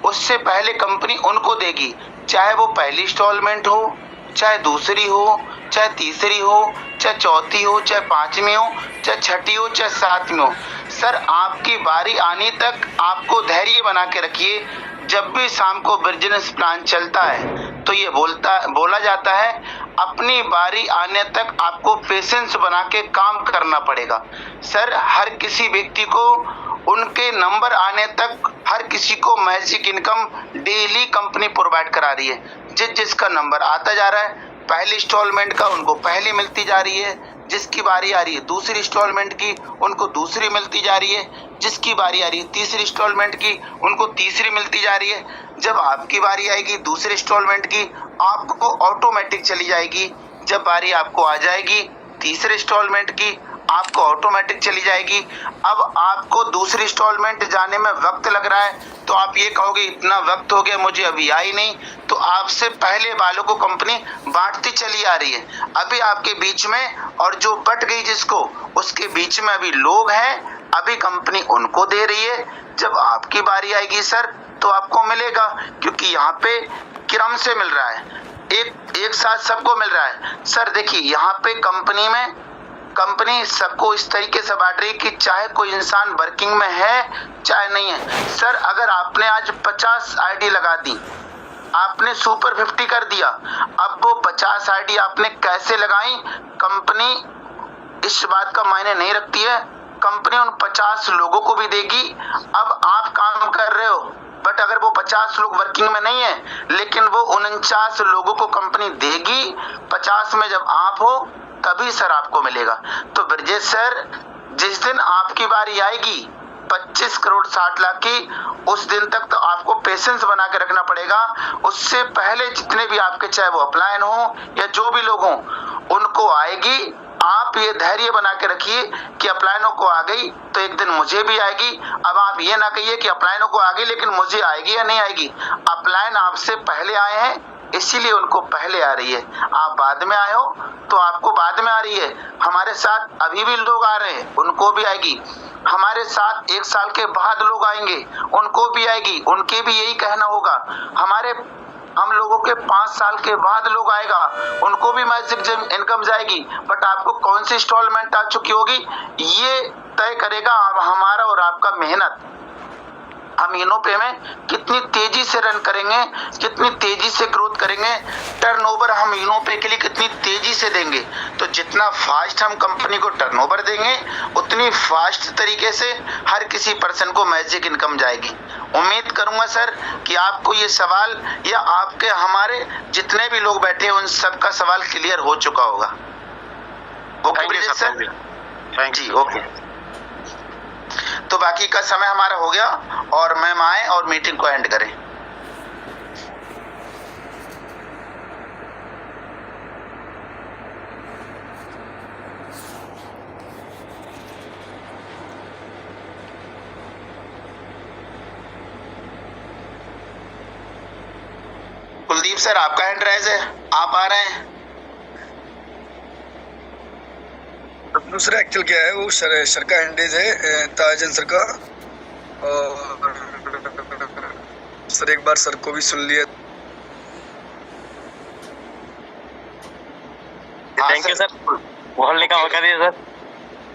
उससे पहले कंपनी उनको देगी, चाहे वो पहली इंस्टॉलमेंट हो, चाहे दूसरी हो, चाहे तीसरी हो, चाहे चौथी हो, चाहे पांचवी हो, चाहे छठी हो, चाहे सातवीं हो। सर आपकी बारी आने तक आपको धैर्य बना के रखिए। जब भी शाम को बिजनेस प्लान चलता है तो ये बोला जाता है, अपनी बारी आने तक आपको पेशेंस बना के काम करना पड़ेगा। सर हर किसी व्यक्ति को उनके नंबर आने तक, हर किसी को magic income daily company provide करा रही है। जिसका नंबर आता जा रहा है पहली इंस्टॉलमेंट का, उनको पहली मिलती जा रही है। जिसकी बारी आ रही है दूसरी इंस्टॉलमेंट की, उनको दूसरी मिलती जा रही है। जिसकी बारी आ रही है तीसरी इंस्टॉलमेंट की, उनको तीसरी मिलती जा रही है। जब आपकी बारी आएगी दूसरी इंस्टॉलमेंट की, आपको ऑटोमेटिक चली जाएगी। जब बारी आपको आ जाएगी तीसरे इंस्टॉलमेंट की, आपको ऑटोमेटिक चली जाएगी। अब आपको दूसरी इंस्टॉलमेंट जाने में वक्त लग रहा है, तो आप ये कहोगे इतना वक्त हो गया मुझे अभी आई नहीं, तो आपसे पहले वालों को कंपनी बांटती चली आ रही है। अभी आपके बीच में, और जो बट गई जिसको, उसके बीच में अभी लोग हैं, अभी कंपनी उनको दे रही है। जब आपकी बारी आएगी सर तो आपको मिलेगा, क्योंकि यहाँ पे क्रम से मिल रहा है, एक साथ सबको मिल रहा है। सर देखिए यहाँ पे कंपनी सबको इस तरीके से बांट रही है कि चाहे कोई इंसान वर्किंग में है चाहे नहीं है। सर अगर आपने आज 50 आईडी लगा दी, आपने सुपर 50 कर दिया, अब वो 50 आईडी आपने कैसे लगाई, कंपनी इस बात का मायने नहीं रखती है। कंपनी उन 50 लोगों को भी देगी। अब आप काम कर रहे हो, बट अगर वो 50 लोग वर्किंग में नहीं है, लेकिन वो 49 लोगों को कंपनी देगी, 50 में जब आप हो तभी सर आपको मिलेगा। तो ब्रजेश सर, जिस दिन आपकी बारी आएगी 25 करोड़ 60 लाख की, उस दिन तक तो आपको पेशेंस बना के रखना पड़ेगा। उससे पहले जितने भी आपके, चाहे वो अपलायन हो या जो भी लोग हों, उनको आएगी। आप ये धैर्य बना के रखिए कि अपलायनों को आ गई तो एक दिन मुझे भी आएगी। अब आप ये ना कहिए कि अपलायनों को आ गई लेकिन मुझे आएगी या नहीं आएगी। अपलायन आपसे पहले आए हैं, इसीलिए उनको पहले आ रही है। आप बाद में आए हो तो आपको बाद में आ रही है। हमारे साथ अभी भी लोग आ रहे हैं, उनको भी आएगी। हमारे साथ 1 साल के बाद लोग आएंगे, उनको भी आएगी। उनके भी यही कहना होगा। हम लोगों के 5 साल के बाद लोग आएगा, उनको भी मैजिक इनकम जाएगी। बट आपको कौन सी इंस्टॉलमेंट आ चुकी होगी, ये तय करेगा हमारा और आपका मेहनत। हम इनोपे में कितनी तेजी से रन करेंगे, कितनी तेजी से ग्रोथ करेंगे, टर्नओवर हम इनोपे के लिए कितनी तेजी से देंगे। तो जितना फास्ट हम कंपनी को टर्नओवर देंगे, उतनी फास्ट तरीके से हर किसी पर्सन को मैजिक इनकम जाएगी। उम्मीद करूंगा सर कि आपको ये सवाल या आपके हमारे जितने भी लोग बैठे हैं उन सबका सवाल क्लियर हो चुका होगा। Okay Brajesh sir, thank you. Okay, तो बाकी का समय हमारा हो गया और मैम आए और मीटिंग को एंड करें। कुलदीप सर, आपका हैंड राइज है, आप आ रहे हैं? दूसरा एक्चुअल क्या है, वो सर का हैंडेज है, ताजन सर का। और सर एक बार सर को भी सुन लिया। थैंक यू सर, बोलने का मौका दिया सर।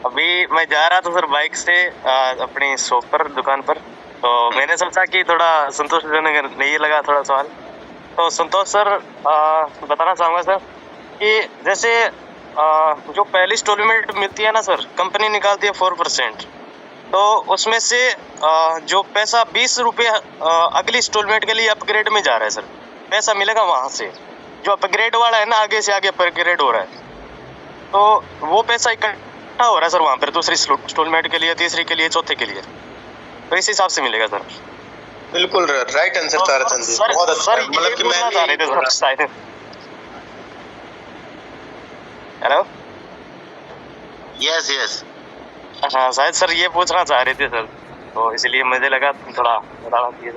अभी मैं जा रहा था सर बाइक से अपनी शॉप पर, दुकान पर, तो मैंने सोचा कि थोड़ा संतोषजनक नहीं लगा थोड़ा सवाल। तो संतोष सर, बताना चाहूँगा सर कि जैसे जो पहली इंस्टॉलमेंट मिलती है ना सर, कंपनी निकालती है 4%, तो उसमें से जो पैसा 20 रुपये अगली इंस्टॉलमेंट के लिए अपग्रेड में जा रहा है सर, पैसा मिलेगा वहाँ से। जो अपग्रेड वाला है ना, आगे से आगे अपग्रेड हो रहा है, तो वो पैसा इकट्ठा हो रहा है सर वहाँ पर, दूसरी इंस्टॉलमेंट के लिए, तीसरी के लिए, चौथे के लिए, तो इस हिसाब से मिलेगा सर। बिल्कुल राइट आंसर ताराचंद जी, बहुत अच्छा। मतलब कि मैं भी हेलो, यस यस, हाँ शायद सर ये पूछना चाह रहे थे सर, तो इसलिए मुझे लगा थोड़ा बताना चाहिए।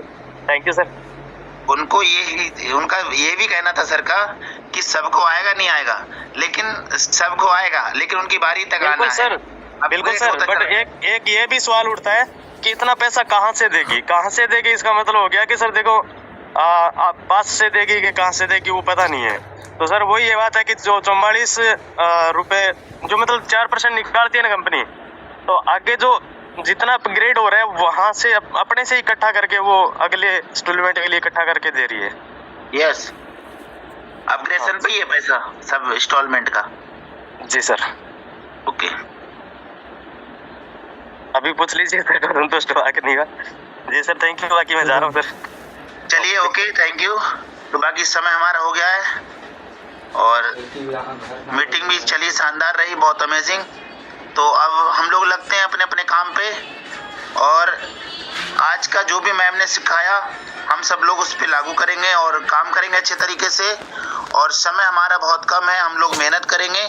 Thank you sir. उनको उनका ये भी कहना था सर का कि सबको आएगा नहीं आएगा, लेकिन सबको आएगा, लेकिन उनकी बारी तक आना है सर। बिल्कुल सर, बट एक ये भी सवाल उठता है कि इतना पैसा कहाँ से देगी। इसका मतलब हो गया कि सर देखो, आप पास से देगी कि कहाँ से देगी वो पता नहीं है। तो सर वही ये बात है कि जो 44 रुपये जो मतलब 4% निकालती है ना कंपनी, तो आगे जो जितना अपग्रेड हो रहा है वहाँ से अपने से इकट्ठा करके वो अगले इंस्टॉलमेंट के लिए इकट्ठा करके दे रही है। यस, अपग्रेडेशन पे ये पैसा सब इंस्टॉलमेंट का। जी सर। ओके, अभी पूछ लीजिए सर, संतुष्ट हुआ कि नहीं हुआ। जी सर, थैंक यू। बाकी मैं जा रहा हूँ सर। चलिए ओके, थैंक यू। तो बाकी समय हमारा हो गया है और मीटिंग भी चली, शानदार रही, बहुत अमेजिंग। तो अब हम लोग लगते हैं अपने अपने काम पे, और आज का जो भी मैम ने सिखाया हम सब लोग उस पर लागू करेंगे और काम करेंगे अच्छे तरीके से। और समय हमारा बहुत कम है, हम लोग मेहनत करेंगे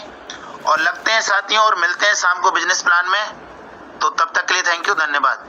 और लगते हैं साथियों, और मिलते हैं शाम को बिजनेस प्लान में। तो तब तक के लिए थैंक यू, धन्यवाद।